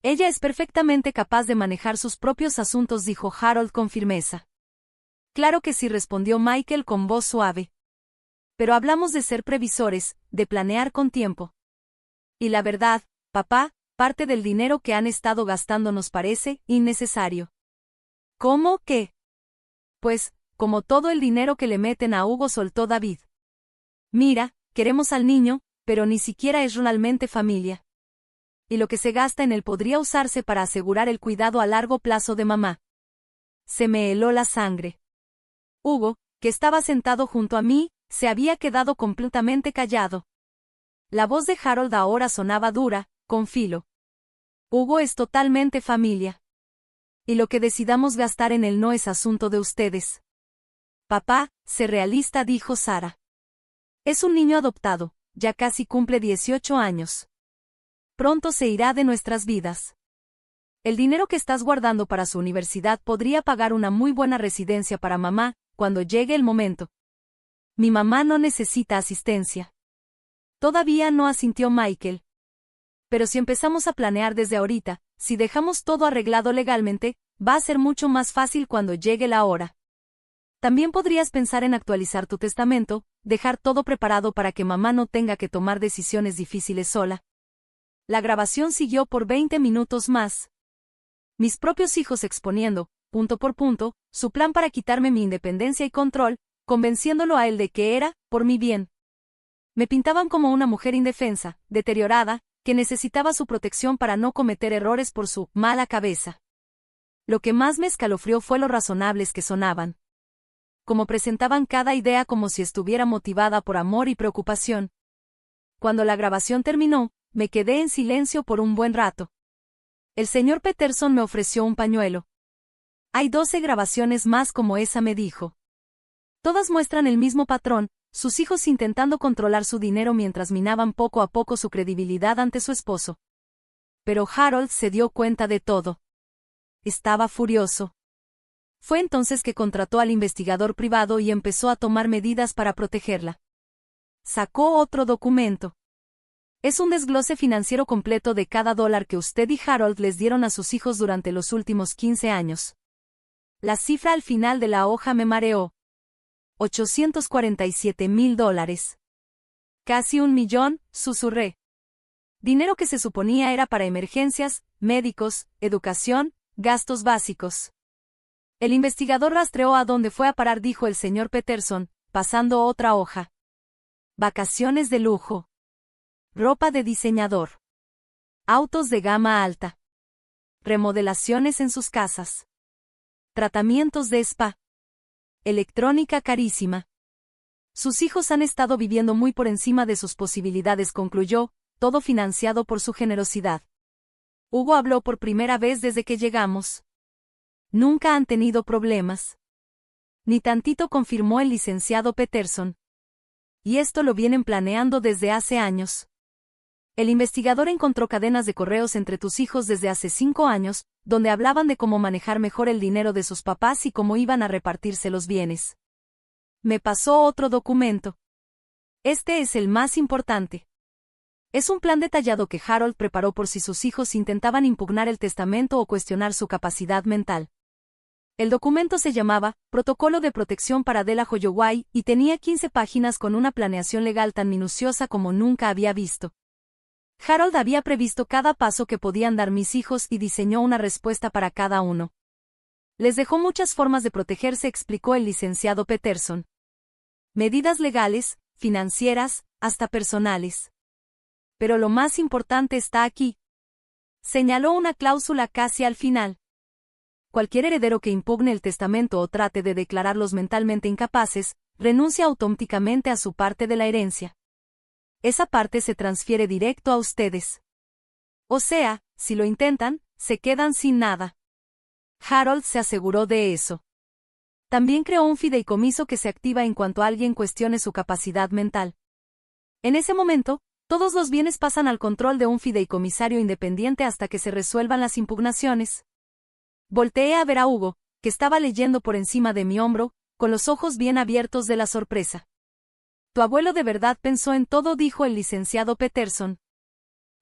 Ella es perfectamente capaz de manejar sus propios asuntos, dijo Harold con firmeza. Claro que sí, respondió Michael con voz suave. Pero hablamos de ser previsores, de planear con tiempo. Y la verdad, papá, parte del dinero que han estado gastando nos parece innecesario. ¿Cómo qué? Pues, como todo el dinero que le meten a Hugo, soltó David. Mira, queremos al niño, pero ni siquiera es realmente familia. Y lo que se gasta en él podría usarse para asegurar el cuidado a largo plazo de mamá. Se me heló la sangre. Hugo, que estaba sentado junto a mí, se había quedado completamente callado. La voz de Harold ahora sonaba dura, con filo. Hugo es totalmente familia. Y lo que decidamos gastar en él no es asunto de ustedes. Papá, sé realista, dijo Sara. Es un niño adoptado, ya casi cumple 18 años. Pronto se irá de nuestras vidas. El dinero que estás guardando para su universidad podría pagar una muy buena residencia para mamá, cuando llegue el momento. Mi mamá no necesita asistencia. Todavía no, asintió Michael. Pero si empezamos a planear desde ahorita, si dejamos todo arreglado legalmente, va a ser mucho más fácil cuando llegue la hora. También podrías pensar en actualizar tu testamento, dejar todo preparado para que mamá no tenga que tomar decisiones difíciles sola. La grabación siguió por 20 minutos más. Mis propios hijos exponiendo, punto por punto, su plan para quitarme mi independencia y control, convenciéndolo a él de que era, por mi bien. Me pintaban como una mujer indefensa, deteriorada, que necesitaba su protección para no cometer errores por su mala cabeza. Lo que más me escalofrió fue lo razonables que sonaban. Como presentaban cada idea como si estuviera motivada por amor y preocupación. Cuando la grabación terminó, me quedé en silencio por un buen rato. El señor Peterson me ofreció un pañuelo. Hay 12 grabaciones más como esa, me dijo. Todas muestran el mismo patrón, sus hijos intentando controlar su dinero mientras minaban poco a poco su credibilidad ante su esposo. Pero Harold se dio cuenta de todo. Estaba furioso. Fue entonces que contrató al investigador privado y empezó a tomar medidas para protegerla. Sacó otro documento. Es un desglose financiero completo de cada $1 que usted y Harold les dieron a sus hijos durante los últimos 15 años. La cifra al final de la hoja me mareó. $847,000. Casi 1 millón, susurré. Dinero que se suponía era para emergencias, médicos, educación, gastos básicos. El investigador rastreó a dónde fue a parar, dijo el señor Peterson, pasando otra hoja. Vacaciones de lujo. Ropa de diseñador. Autos de gama alta. Remodelaciones en sus casas. Tratamientos de spa. Electrónica carísima. Sus hijos han estado viviendo muy por encima de sus posibilidades, concluyó, todo financiado por su generosidad. Hugo habló por primera vez desde que llegamos. Nunca han tenido problemas. Ni tantito, confirmó el licenciado Peterson. Y esto lo vienen planeando desde hace años. El investigador encontró cadenas de correos entre tus hijos desde hace 5 años, donde hablaban de cómo manejar mejor el dinero de sus papás y cómo iban a repartirse los bienes. Me pasó otro documento. Este es el más importante. Es un plan detallado que Harold preparó por si sus hijos intentaban impugnar el testamento o cuestionar su capacidad mental. El documento se llamaba Protocolo de Protección para Della Holloway y tenía 15 páginas con una planeación legal tan minuciosa como nunca había visto. Harold había previsto cada paso que podían dar mis hijos y diseñó una respuesta para cada uno. Les dejó muchas formas de protegerse, explicó el licenciado Peterson. Medidas legales, financieras, hasta personales. Pero lo más importante está aquí. Señaló una cláusula casi al final. Cualquier heredero que impugne el testamento o trate de declararlos mentalmente incapaces, renuncia automáticamente a su parte de la herencia. Esa parte se transfiere directo a ustedes. O sea, si lo intentan, se quedan sin nada. Harold se aseguró de eso. También creó un fideicomiso que se activa en cuanto alguien cuestione su capacidad mental. En ese momento, todos los bienes pasan al control de un fideicomisario independiente hasta que se resuelvan las impugnaciones. Volteé a ver a Hugo, que estaba leyendo por encima de mi hombro, con los ojos bien abiertos de la sorpresa. Tu abuelo de verdad pensó en todo, dijo el licenciado Peterson.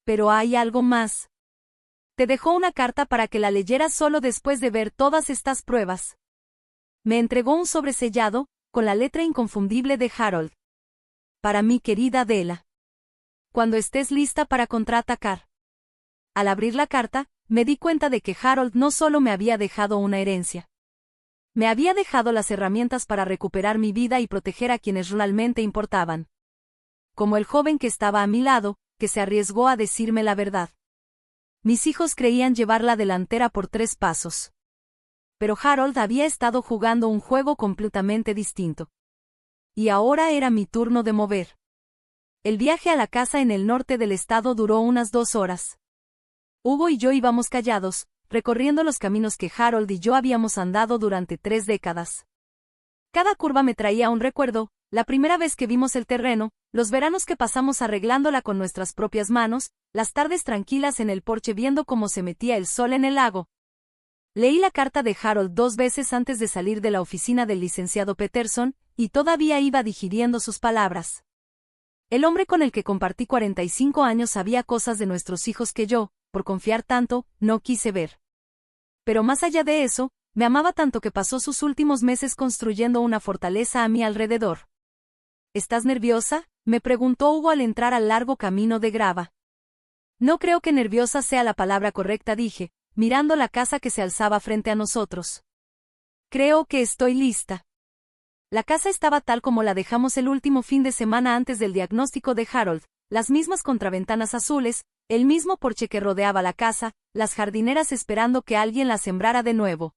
Pero hay algo más. Te dejó una carta para que la leyeras solo después de ver todas estas pruebas. Me entregó un sobresellado, con la letra inconfundible de Harold. Para mi querida Della. Cuando estés lista para contraatacar. Al abrir la carta, me di cuenta de que Harold no solo me había dejado una herencia. Me había dejado las herramientas para recuperar mi vida y proteger a quienes realmente importaban. Como el joven que estaba a mi lado, que se arriesgó a decirme la verdad. Mis hijos creían llevar la delantera por 3 pasos. Pero Harold había estado jugando un juego completamente distinto. Y ahora era mi turno de mover. El viaje a la casa en el norte del estado duró unas 2 horas. Hugo y yo íbamos callados, recorriendo los caminos que Harold y yo habíamos andado durante 3 décadas. Cada curva me traía un recuerdo, la primera vez que vimos el terreno, los veranos que pasamos arreglándola con nuestras propias manos, las tardes tranquilas en el porche viendo cómo se metía el sol en el lago. Leí la carta de Harold 2 veces antes de salir de la oficina del licenciado Peterson, y todavía iba digiriendo sus palabras. El hombre con el que compartí 45 años sabía cosas de nuestros hijos que yo, por confiar tanto, no quise ver. Pero más allá de eso, me amaba tanto que pasó sus últimos meses construyendo una fortaleza a mi alrededor. ¿Estás nerviosa?, me preguntó Hugo al entrar al largo camino de grava. No creo que nerviosa sea la palabra correcta, dije, mirando la casa que se alzaba frente a nosotros. Creo que estoy lista. La casa estaba tal como la dejamos el último fin de semana antes del diagnóstico de Harold, las mismas contraventanas azules, el mismo porche que rodeaba la casa, las jardineras esperando que alguien la sembrara de nuevo.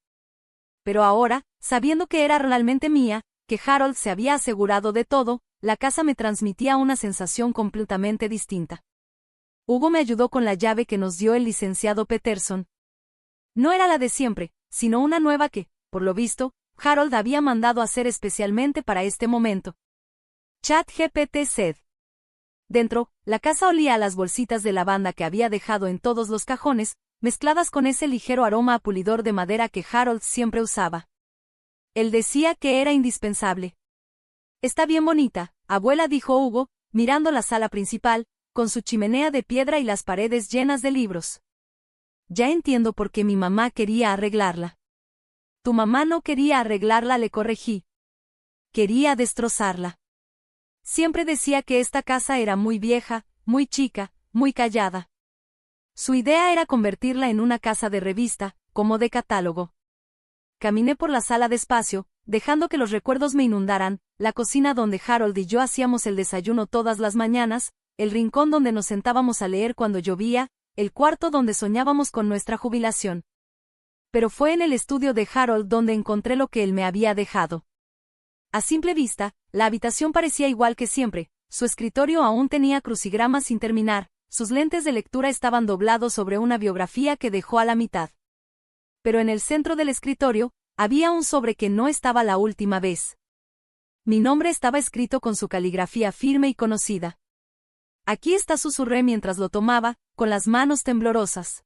Pero ahora, sabiendo que era realmente mía, que Harold se había asegurado de todo, la casa me transmitía una sensación completamente distinta. Hugo me ayudó con la llave que nos dio el licenciado Peterson. No era la de siempre, sino una nueva que, por lo visto, Harold había mandado hacer especialmente para este momento. ChatGPT Said. Dentro, la casa olía a las bolsitas de lavanda que había dejado en todos los cajones, mezcladas con ese ligero aroma a pulidor de madera que Harold siempre usaba. Él decía que era indispensable. Está bien bonita, abuela, dijo Hugo, mirando la sala principal, con su chimenea de piedra y las paredes llenas de libros. Ya entiendo por qué mi mamá quería arreglarla. Tu mamá no quería arreglarla, le corregí. Quería destrozarla. Siempre decía que esta casa era muy vieja, muy chica, muy callada. Su idea era convertirla en una casa de revista, como de catálogo. Caminé por la sala despacio, dejando que los recuerdos me inundaran, la cocina donde Harold y yo hacíamos el desayuno todas las mañanas, el rincón donde nos sentábamos a leer cuando llovía, el cuarto donde soñábamos con nuestra jubilación. Pero fue en el estudio de Harold donde encontré lo que él me había dejado. A simple vista, la habitación parecía igual que siempre, su escritorio aún tenía crucigramas sin terminar, sus lentes de lectura estaban doblados sobre una biografía que dejó a la mitad. Pero en el centro del escritorio, había un sobre que no estaba la última vez. Mi nombre estaba escrito con su caligrafía firme y conocida. Aquí está, susurré mientras lo tomaba, con las manos temblorosas.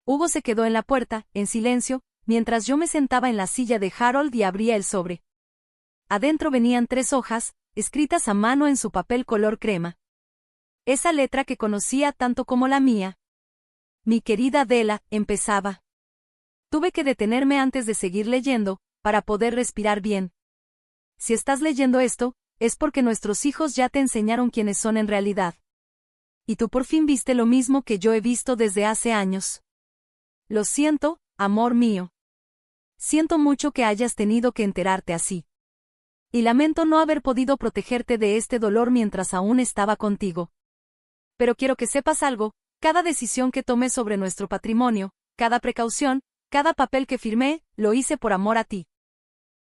Hugo se quedó en la puerta, en silencio, mientras yo me sentaba en la silla de Harold y abría el sobre. Adentro venían 3 hojas, escritas a mano en su papel color crema. Esa letra que conocía tanto como la mía. Mi querida Della, empezaba. Tuve que detenerme antes de seguir leyendo, para poder respirar bien. Si estás leyendo esto, es porque nuestros hijos ya te enseñaron quiénes son en realidad. Y tú por fin viste lo mismo que yo he visto desde hace años. Lo siento, amor mío. Siento mucho que hayas tenido que enterarte así. Y lamento no haber podido protegerte de este dolor mientras aún estaba contigo. Pero quiero que sepas algo, cada decisión que tomé sobre nuestro patrimonio, cada precaución, cada papel que firmé, lo hice por amor a ti.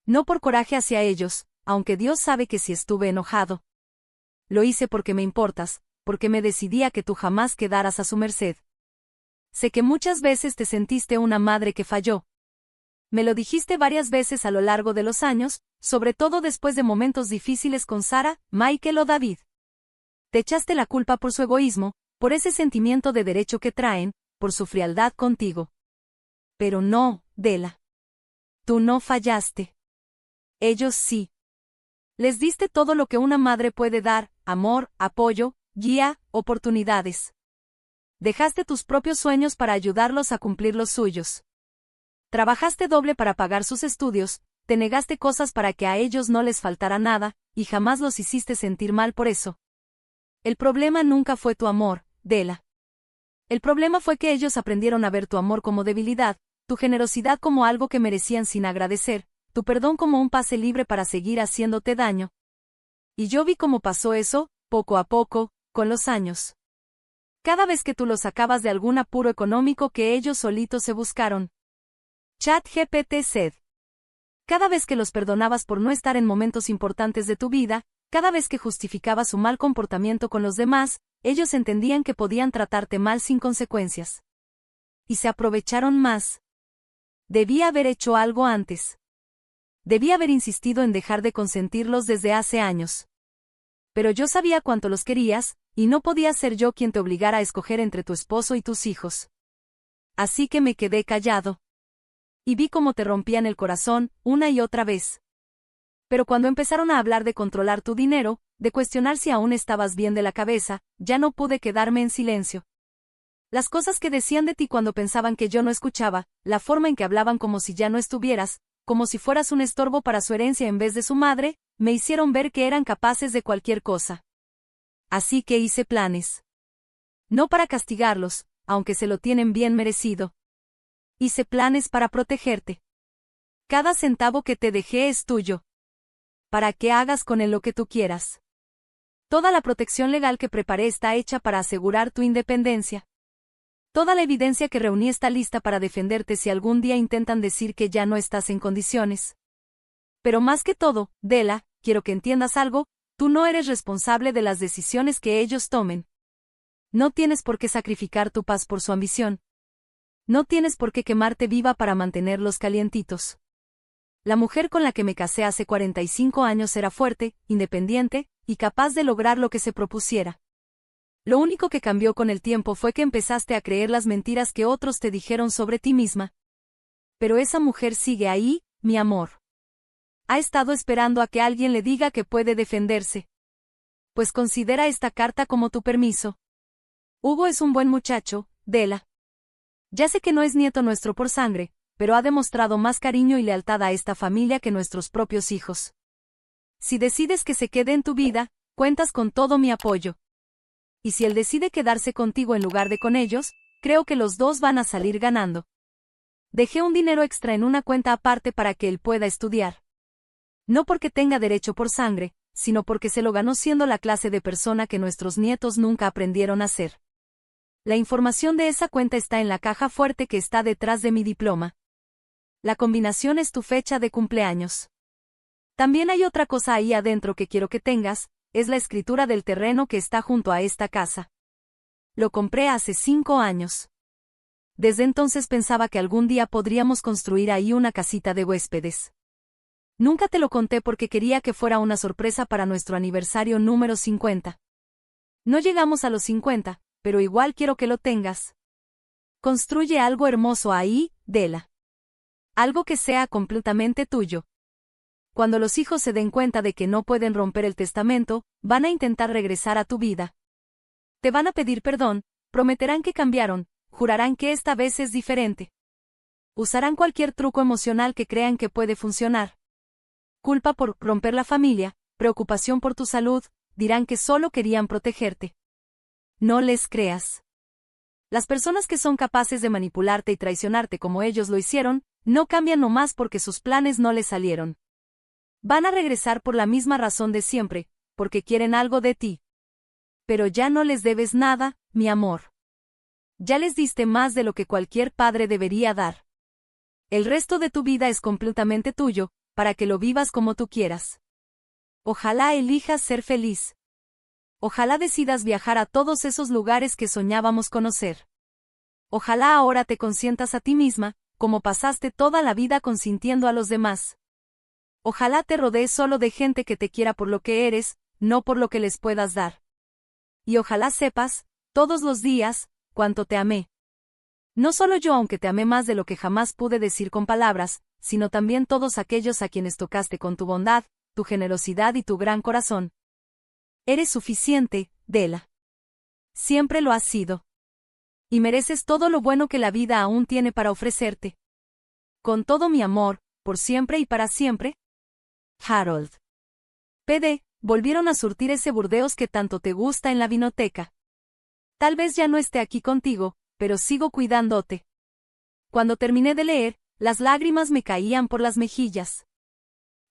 No por coraje hacia ellos, aunque Dios sabe que sí estuve enojado. Lo hice porque me importas, porque me decidí a que tú jamás quedaras a su merced. Sé que muchas veces te sentiste una madre que falló. Me lo dijiste varias veces a lo largo de los años, sobre todo después de momentos difíciles con Sara, Michael o David. Te echaste la culpa por su egoísmo, por ese sentimiento de derecho que traen, por su frialdad contigo. Pero no, Della. Tú no fallaste. Ellos sí. Les diste todo lo que una madre puede dar: amor, apoyo, guía, oportunidades. Dejaste tus propios sueños para ayudarlos a cumplir los suyos. Trabajaste doble para pagar sus estudios, te negaste cosas para que a ellos no les faltara nada, y jamás los hiciste sentir mal por eso. El problema nunca fue tu amor, Della. El problema fue que ellos aprendieron a ver tu amor como debilidad, tu generosidad como algo que merecían sin agradecer, tu perdón como un pase libre para seguir haciéndote daño. Y yo vi cómo pasó eso, poco a poco, con los años. Cada vez que tú los sacabas de algún apuro económico que ellos solitos se buscaron. ChatGPT said. Cada vez que los perdonabas por no estar en momentos importantes de tu vida, cada vez que justificabas su mal comportamiento con los demás, ellos entendían que podían tratarte mal sin consecuencias. Y se aprovecharon más. Debía haber hecho algo antes. Debía haber insistido en dejar de consentirlos desde hace años. Pero yo sabía cuánto los querías, y no podía ser yo quien te obligara a escoger entre tu esposo y tus hijos. Así que me quedé callado. Y vi cómo te rompían el corazón, una y otra vez. Pero cuando empezaron a hablar de controlar tu dinero, de cuestionar si aún estabas bien de la cabeza, ya no pude quedarme en silencio. Las cosas que decían de ti cuando pensaban que yo no escuchaba, la forma en que hablaban como si ya no estuvieras, como si fueras un estorbo para su herencia en vez de su madre, me hicieron ver que eran capaces de cualquier cosa. Así que hice planes. No para castigarlos, aunque se lo tienen bien merecido. Hice planes para protegerte. Cada centavo que te dejé es tuyo. Para que hagas con él lo que tú quieras. Toda la protección legal que preparé está hecha para asegurar tu independencia. Toda la evidencia que reuní está lista para defenderte si algún día intentan decir que ya no estás en condiciones. Pero más que todo, Della, quiero que entiendas algo, tú no eres responsable de las decisiones que ellos tomen. No tienes por qué sacrificar tu paz por su ambición. No tienes por qué quemarte viva para mantenerlos calientitos. La mujer con la que me casé hace 45 años era fuerte, independiente, y capaz de lograr lo que se propusiera. Lo único que cambió con el tiempo fue que empezaste a creer las mentiras que otros te dijeron sobre ti misma. Pero esa mujer sigue ahí, mi amor. Ha estado esperando a que alguien le diga que puede defenderse. Pues considera esta carta como tu permiso. Hugo es un buen muchacho, Della. Ya sé que no es nieto nuestro por sangre, pero ha demostrado más cariño y lealtad a esta familia que nuestros propios hijos. Si decides que se quede en tu vida, cuentas con todo mi apoyo. Y si él decide quedarse contigo en lugar de con ellos, creo que los dos van a salir ganando. Dejé un dinero extra en una cuenta aparte para que él pueda estudiar. No porque tenga derecho por sangre, sino porque se lo ganó siendo la clase de persona que nuestros nietos nunca aprendieron a ser. La información de esa cuenta está en la caja fuerte que está detrás de mi diploma. La combinación es tu fecha de cumpleaños. También hay otra cosa ahí adentro que quiero que tengas, es la escritura del terreno que está junto a esta casa. Lo compré hace 5 años. Desde entonces pensaba que algún día podríamos construir ahí una casita de huéspedes. Nunca te lo conté porque quería que fuera una sorpresa para nuestro aniversario número 50. No llegamos a los 50, pero igual quiero que lo tengas. Construye algo hermoso ahí, Della. Algo que sea completamente tuyo. Cuando los hijos se den cuenta de que no pueden romper el testamento, van a intentar regresar a tu vida. Te van a pedir perdón, prometerán que cambiaron, jurarán que esta vez es diferente. Usarán cualquier truco emocional que crean que puede funcionar. Culpa por romper la familia, preocupación por tu salud, dirán que solo querían protegerte. No les creas. Las personas que son capaces de manipularte y traicionarte como ellos lo hicieron, no cambian nomás porque sus planes no les salieron. Van a regresar por la misma razón de siempre, porque quieren algo de ti. Pero ya no les debes nada, mi amor. Ya les diste más de lo que cualquier padre debería dar. El resto de tu vida es completamente tuyo, para que lo vivas como tú quieras. Ojalá elijas ser feliz. Ojalá decidas viajar a todos esos lugares que soñábamos conocer. Ojalá ahora te consientas a ti misma, como pasaste toda la vida consintiendo a los demás. Ojalá te rodees solo de gente que te quiera por lo que eres, no por lo que les puedas dar. Y ojalá sepas, todos los días, cuánto te amé. No solo yo, aunque te amé más de lo que jamás pude decir con palabras, sino también todos aquellos a quienes tocaste con tu bondad, tu generosidad y tu gran corazón. Eres suficiente, Della. Siempre lo has sido. Y mereces todo lo bueno que la vida aún tiene para ofrecerte. Con todo mi amor, por siempre y para siempre. Harold. PD, volvieron a surtir ese Burdeos que tanto te gusta en la vinoteca. Tal vez ya no esté aquí contigo, pero sigo cuidándote. Cuando terminé de leer, las lágrimas me caían por las mejillas.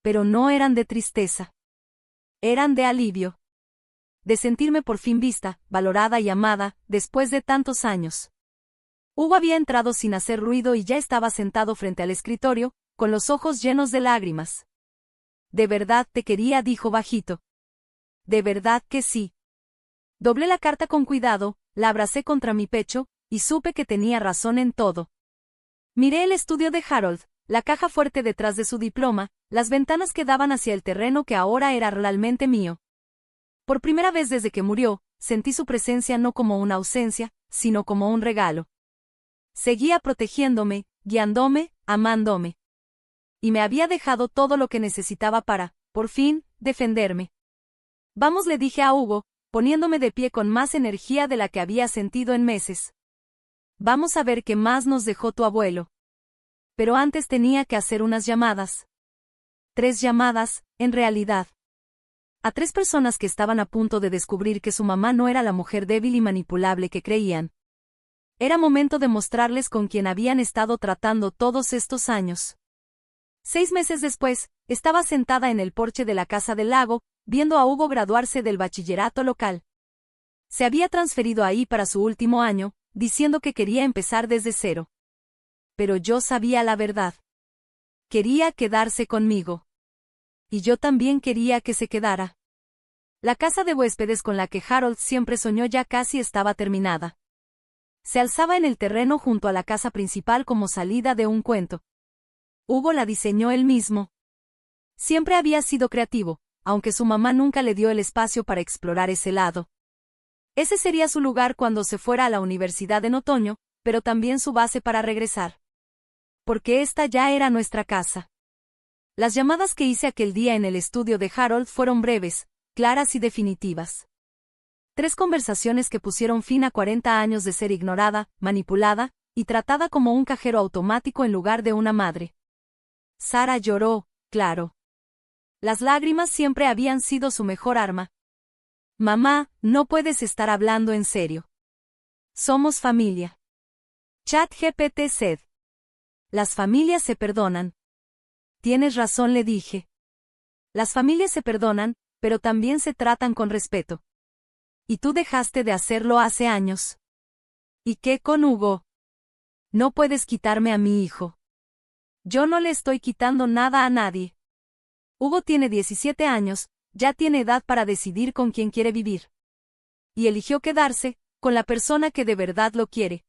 Pero no eran de tristeza. Eran de alivio. De sentirme por fin vista, valorada y amada, después de tantos años. Hugo había entrado sin hacer ruido y ya estaba sentado frente al escritorio, con los ojos llenos de lágrimas. «De verdad te quería», dijo bajito. «De verdad que sí». Doblé la carta con cuidado, la abracé contra mi pecho, y supe que tenía razón en todo. Miré el estudio de Harold, la caja fuerte detrás de su diploma, las ventanas que daban hacia el terreno que ahora era realmente mío. Por primera vez desde que murió, sentí su presencia no como una ausencia, sino como un regalo. Seguía protegiéndome, guiándome, amándome. Y me había dejado todo lo que necesitaba para, por fin, defenderme. «Vamos», le dije a Hugo, poniéndome de pie con más energía de la que había sentido en meses. «Vamos a ver qué más nos dejó tu abuelo». Pero antes tenía que hacer unas llamadas. 3 llamadas, en realidad. A 3 personas que estaban a punto de descubrir que su mamá no era la mujer débil y manipulable que creían. Era momento de mostrarles con quién habían estado tratando todos estos años. 6 meses después, estaba sentada en el porche de la casa del lago, viendo a Hugo graduarse del bachillerato local. Se había transferido ahí para su último año, diciendo que quería empezar desde cero. Pero yo sabía la verdad. Quería quedarse conmigo. Y yo también quería que se quedara. La casa de huéspedes con la que Harold siempre soñó ya casi estaba terminada. Se alzaba en el terreno junto a la casa principal como salida de un cuento. Hugo la diseñó él mismo. Siempre había sido creativo, aunque su mamá nunca le dio el espacio para explorar ese lado. Ese sería su lugar cuando se fuera a la universidad en otoño, pero también su base para regresar. Porque esta ya era nuestra casa. Las llamadas que hice aquel día en el estudio de Harold fueron breves, claras y definitivas. 3 conversaciones que pusieron fin a 40 años de ser ignorada, manipulada, y tratada como un cajero automático en lugar de una madre. Sara lloró, claro. Las lágrimas siempre habían sido su mejor arma. «Mamá, no puedes estar hablando en serio. Somos familia». ChatGPT said. «Las familias se perdonan». «Tienes razón», le dije. «Las familias se perdonan, pero también se tratan con respeto. Y tú dejaste de hacerlo hace años». «¿Y qué con Hugo?» «No puedes quitarme a mi hijo». «Yo no le estoy quitando nada a nadie». Hugo tiene 17 años, ya tiene edad para decidir con quién quiere vivir. Y eligió quedarse, con la persona que de verdad lo quiere.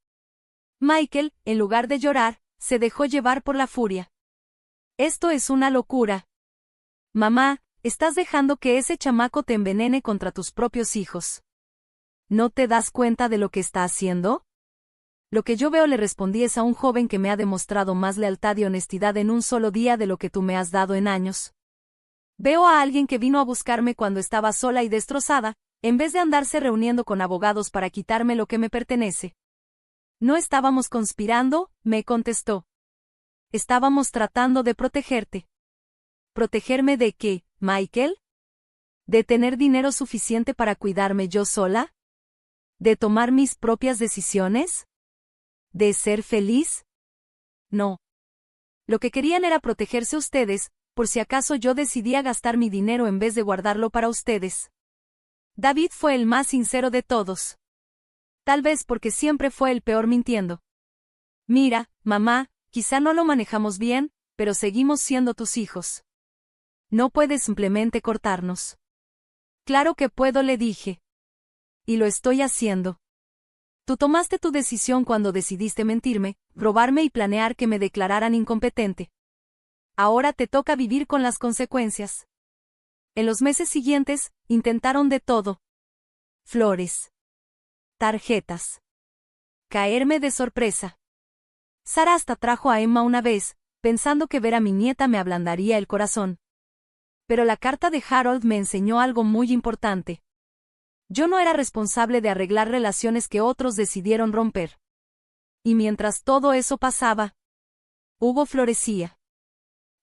Michael, en lugar de llorar, se dejó llevar por la furia. «Esto es una locura. Mamá, estás dejando que ese chamaco te envenene contra tus propios hijos. ¿No te das cuenta de lo que está haciendo?» «Lo que yo veo», le respondí, «es a un joven que me ha demostrado más lealtad y honestidad en un solo día de lo que tú me has dado en años. Veo a alguien que vino a buscarme cuando estaba sola y destrozada, en vez de andarse reuniendo con abogados para quitarme lo que me pertenece». «No estábamos conspirando», me contestó. «Estábamos tratando de protegerte». «¿Protegerme de qué, Michael? ¿De tener dinero suficiente para cuidarme yo sola? ¿De tomar mis propias decisiones? ¿De ser feliz? No. Lo que querían era protegerse ustedes, por si acaso yo decidía gastar mi dinero en vez de guardarlo para ustedes». David fue el más sincero de todos. Tal vez porque siempre fue el peor mintiendo. «Mira, mamá, quizá no lo manejamos bien, pero seguimos siendo tus hijos. No puedes simplemente cortarnos». «Claro que puedo», le dije. «Y lo estoy haciendo. Tú tomaste tu decisión cuando decidiste mentirme, robarme y planear que me declararan incompetente. Ahora te toca vivir con las consecuencias». En los meses siguientes, intentaron de todo. Flores. Tarjetas. Caerme de sorpresa. Sara hasta trajo a Emma una vez, pensando que ver a mi nieta me ablandaría el corazón. Pero la carta de Harold me enseñó algo muy importante. Yo no era responsable de arreglar relaciones que otros decidieron romper. Y mientras todo eso pasaba, Hugo florecía.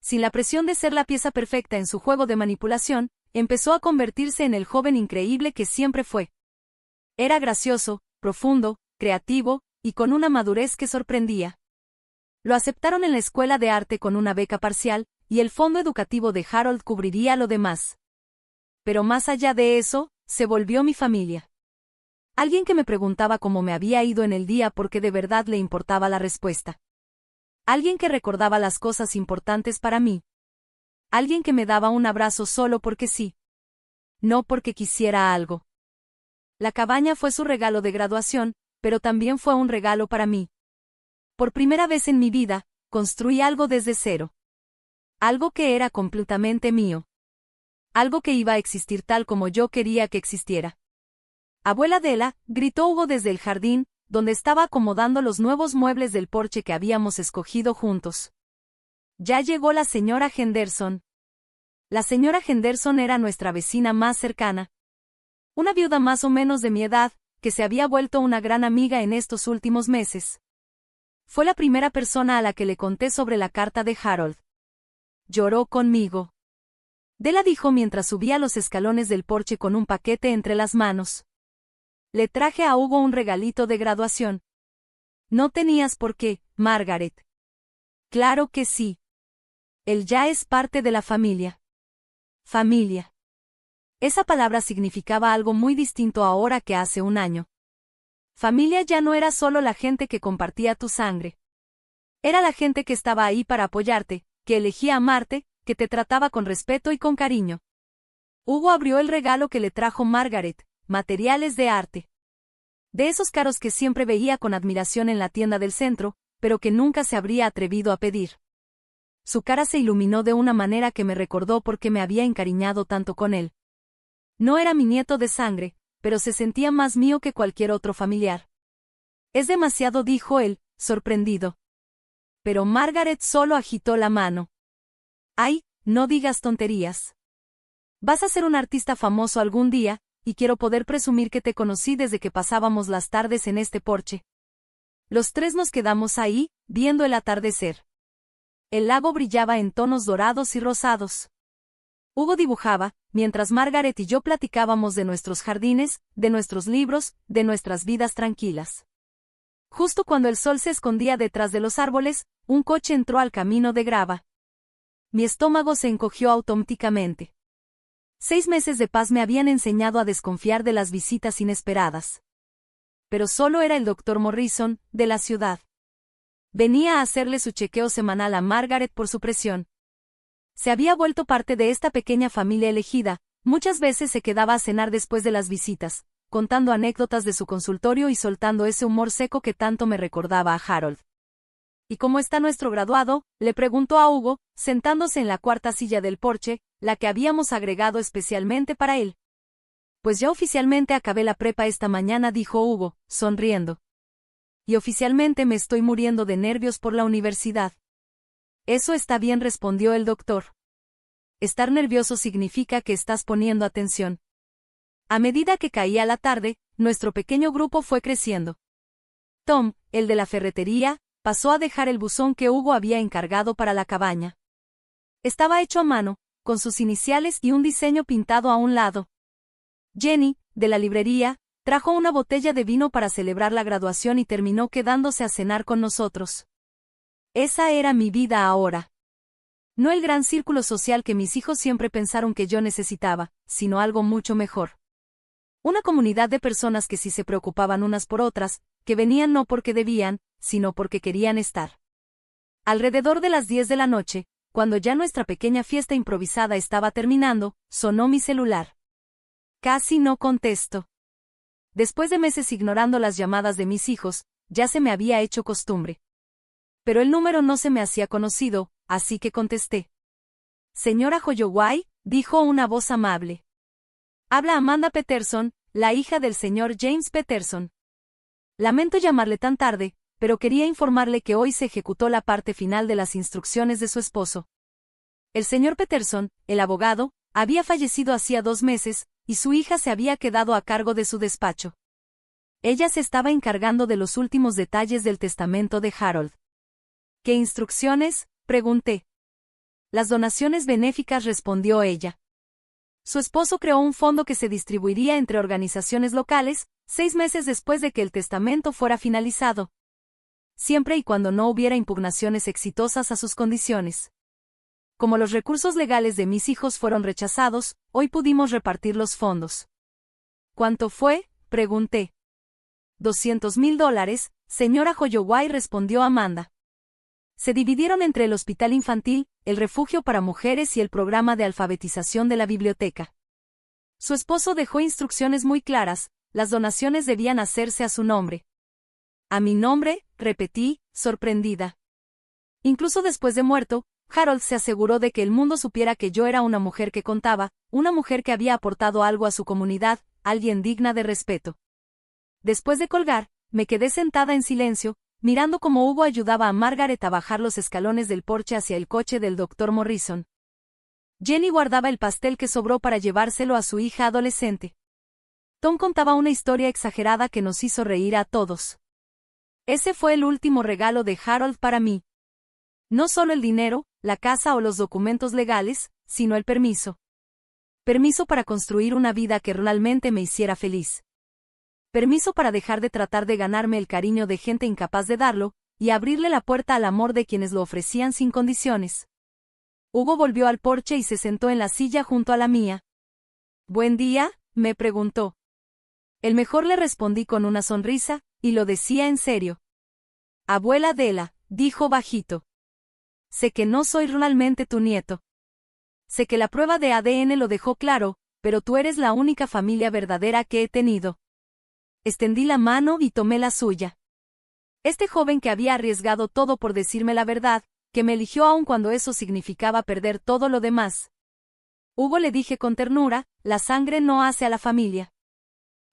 Sin la presión de ser la pieza perfecta en su juego de manipulación, empezó a convertirse en el joven increíble que siempre fue. Era gracioso, profundo, creativo, y con una madurez que sorprendía. Lo aceptaron en la escuela de arte con una beca parcial, y el fondo educativo de Harold cubriría lo demás. Pero más allá de eso, se volvió mi familia. Alguien que me preguntaba cómo me había ido en el día porque de verdad le importaba la respuesta. Alguien que recordaba las cosas importantes para mí. Alguien que me daba un abrazo solo porque sí. No porque quisiera algo. La cabaña fue su regalo de graduación, pero también fue un regalo para mí. Por primera vez en mi vida, construí algo desde cero. Algo que era completamente mío. Algo que iba a existir tal como yo quería que existiera. Abuela Della, gritó Hugo desde el jardín, donde estaba acomodando los nuevos muebles del porche que habíamos escogido juntos. Ya llegó la señora Henderson. La señora Henderson era nuestra vecina más cercana. Una viuda más o menos de mi edad, que se había vuelto una gran amiga en estos últimos meses. Fue la primera persona a la que le conté sobre la carta de Harold. Lloró conmigo. Della dijo mientras subía los escalones del porche con un paquete entre las manos. Le traje a Hugo un regalito de graduación. No tenías por qué, Margaret. Claro que sí. Él ya es parte de la familia. Familia. Esa palabra significaba algo muy distinto ahora que hace un año. Familia ya no era solo la gente que compartía tu sangre. Era la gente que estaba ahí para apoyarte, que elegía amarte, que te trataba con respeto y con cariño. Hugo abrió el regalo que le trajo Margaret, materiales de arte. De esos caros que siempre veía con admiración en la tienda del centro, pero que nunca se habría atrevido a pedir. Su cara se iluminó de una manera que me recordó por qué me había encariñado tanto con él. No era mi nieto de sangre, pero se sentía más mío que cualquier otro familiar. Es demasiado, dijo él, sorprendido. Pero Margaret solo agitó la mano. Ay, no digas tonterías. Vas a ser un artista famoso algún día, y quiero poder presumir que te conocí desde que pasábamos las tardes en este porche. Los tres nos quedamos ahí, viendo el atardecer. El lago brillaba en tonos dorados y rosados. Hugo dibujaba, mientras Margaret y yo platicábamos de nuestros jardines, de nuestros libros, de nuestras vidas tranquilas. Justo cuando el sol se escondía detrás de los árboles, un coche entró al camino de grava. Mi estómago se encogió automáticamente. 6 meses de paz me habían enseñado a desconfiar de las visitas inesperadas. Pero solo era el Dr. Morrison, de la ciudad. Venía a hacerle su chequeo semanal a Margaret por su presión. Se había vuelto parte de esta pequeña familia elegida, muchas veces se quedaba a cenar después de las visitas, contando anécdotas de su consultorio y soltando ese humor seco que tanto me recordaba a Harold. ¿Y cómo está nuestro graduado?, le preguntó a Hugo, sentándose en la cuarta silla del porche, la que habíamos agregado especialmente para él. Pues ya oficialmente acabé la prepa esta mañana, dijo Hugo, sonriendo. Y oficialmente me estoy muriendo de nervios por la universidad. Eso está bien, respondió el doctor. Estar nervioso significa que estás poniendo atención. A medida que caía la tarde, nuestro pequeño grupo fue creciendo. Tom, el de la ferretería, pasó a dejar el buzón que Hugo había encargado para la cabaña. Estaba hecho a mano, con sus iniciales y un diseño pintado a un lado. Jenny, de la librería, trajo una botella de vino para celebrar la graduación y terminó quedándose a cenar con nosotros. Esa era mi vida ahora. No el gran círculo social que mis hijos siempre pensaron que yo necesitaba, sino algo mucho mejor. Una comunidad de personas que sí se preocupaban unas por otras, que venían no porque debían, sino porque querían estar. Alrededor de las 10 de la noche, cuando ya nuestra pequeña fiesta improvisada estaba terminando, sonó mi celular. Casi no contesto. Después de meses ignorando las llamadas de mis hijos, ya se me había hecho costumbre. Pero el número no se me hacía conocido, así que contesté. Señora Holloway, dijo una voz amable. Habla Amanda Peterson, la hija del señor James Peterson. Lamento llamarle tan tarde, pero quería informarle que hoy se ejecutó la parte final de las instrucciones de su esposo. El señor Peterson, el abogado, había fallecido hacía 2 meses, y su hija se había quedado a cargo de su despacho. Ella se estaba encargando de los últimos detalles del testamento de Harold. ¿Qué instrucciones?, pregunté. Las donaciones benéficas, respondió ella. Su esposo creó un fondo que se distribuiría entre organizaciones locales, 6 meses después de que el testamento fuera finalizado. Siempre y cuando no hubiera impugnaciones exitosas a sus condiciones. Como los recursos legales de mis hijos fueron rechazados, hoy pudimos repartir los fondos. ¿Cuánto fue?, pregunté. $200,000, señora Holloway, respondió Amanda. Se dividieron entre el hospital infantil, el refugio para mujeres y el programa de alfabetización de la biblioteca. Su esposo dejó instrucciones muy claras: las donaciones debían hacerse a su nombre. ¿A mi nombre?, repetí, sorprendida. Incluso después de muerto, Harold se aseguró de que el mundo supiera que yo era una mujer que contaba, una mujer que había aportado algo a su comunidad, alguien digna de respeto. Después de colgar, me quedé sentada en silencio, mirando cómo Hugo ayudaba a Margaret a bajar los escalones del porche hacia el coche del Dr. Morrison. Jenny guardaba el pastel que sobró para llevárselo a su hija adolescente. Tom contaba una historia exagerada que nos hizo reír a todos. Ese fue el último regalo de Harold para mí. No solo el dinero, la casa o los documentos legales, sino el permiso. Permiso para construir una vida que realmente me hiciera feliz. Permiso para dejar de tratar de ganarme el cariño de gente incapaz de darlo, y abrirle la puerta al amor de quienes lo ofrecían sin condiciones. Hugo volvió al porche y se sentó en la silla junto a la mía. «¿Buen día?», me preguntó. El mejor, le respondí con una sonrisa, y lo decía en serio. «Abuela Adela», dijo bajito. «Sé que no soy realmente tu nieto. Sé que la prueba de ADN lo dejó claro, pero tú eres la única familia verdadera que he tenido». Extendí la mano y tomé la suya. Este joven que había arriesgado todo por decirme la verdad, que me eligió aun cuando eso significaba perder todo lo demás. Hugo, le dije con ternura, la sangre no hace a la familia.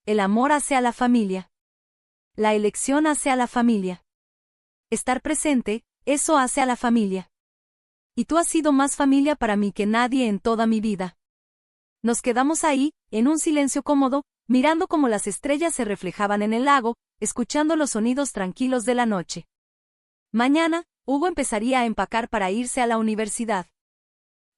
El amor hace a la familia. La elección hace a la familia. Estar presente, eso hace a la familia. Y tú has sido más familia para mí que nadie en toda mi vida. Nos quedamos ahí, en un silencio cómodo, mirando cómo las estrellas se reflejaban en el lago, escuchando los sonidos tranquilos de la noche. Mañana, Hugo empezaría a empacar para irse a la universidad.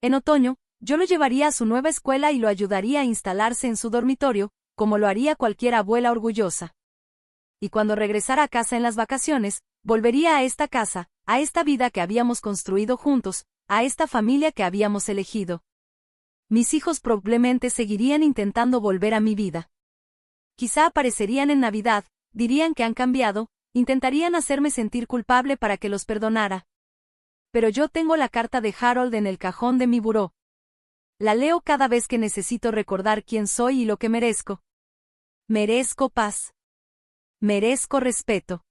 En otoño, yo lo llevaría a su nueva escuela y lo ayudaría a instalarse en su dormitorio, como lo haría cualquier abuela orgullosa. Y cuando regresara a casa en las vacaciones, volvería a esta casa, a esta vida que habíamos construido juntos, a esta familia que habíamos elegido. Mis hijos probablemente seguirían intentando volver a mi vida. Quizá aparecerían en Navidad, dirían que han cambiado, intentarían hacerme sentir culpable para que los perdonara. Pero yo tengo la carta de Harold en el cajón de mi buró. La leo cada vez que necesito recordar quién soy y lo que merezco. Merezco paz. Merezco respeto.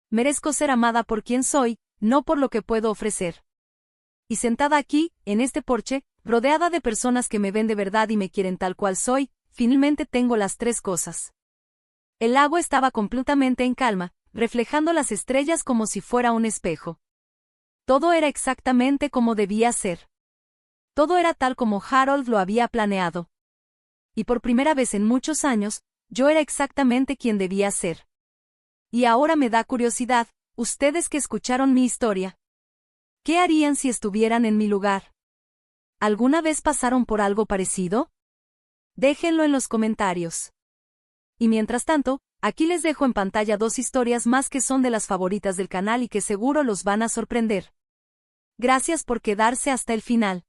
Merezco ser amada por quien soy, no por lo que puedo ofrecer. Y sentada aquí, en este porche, rodeada de personas que me ven de verdad y me quieren tal cual soy, finalmente tengo las 3 cosas. El lago estaba completamente en calma, reflejando las estrellas como si fuera un espejo. Todo era exactamente como debía ser. Todo era tal como Harold lo había planeado. Y por primera vez en muchos años, yo era exactamente quien debía ser. Y ahora me da curiosidad, ustedes que escucharon mi historia. ¿Qué harían si estuvieran en mi lugar? ¿Alguna vez pasaron por algo parecido? Déjenlo en los comentarios. Y mientras tanto, aquí les dejo en pantalla 2 historias más que son de las favoritas del canal y que seguro los van a sorprender. Gracias por quedarse hasta el final.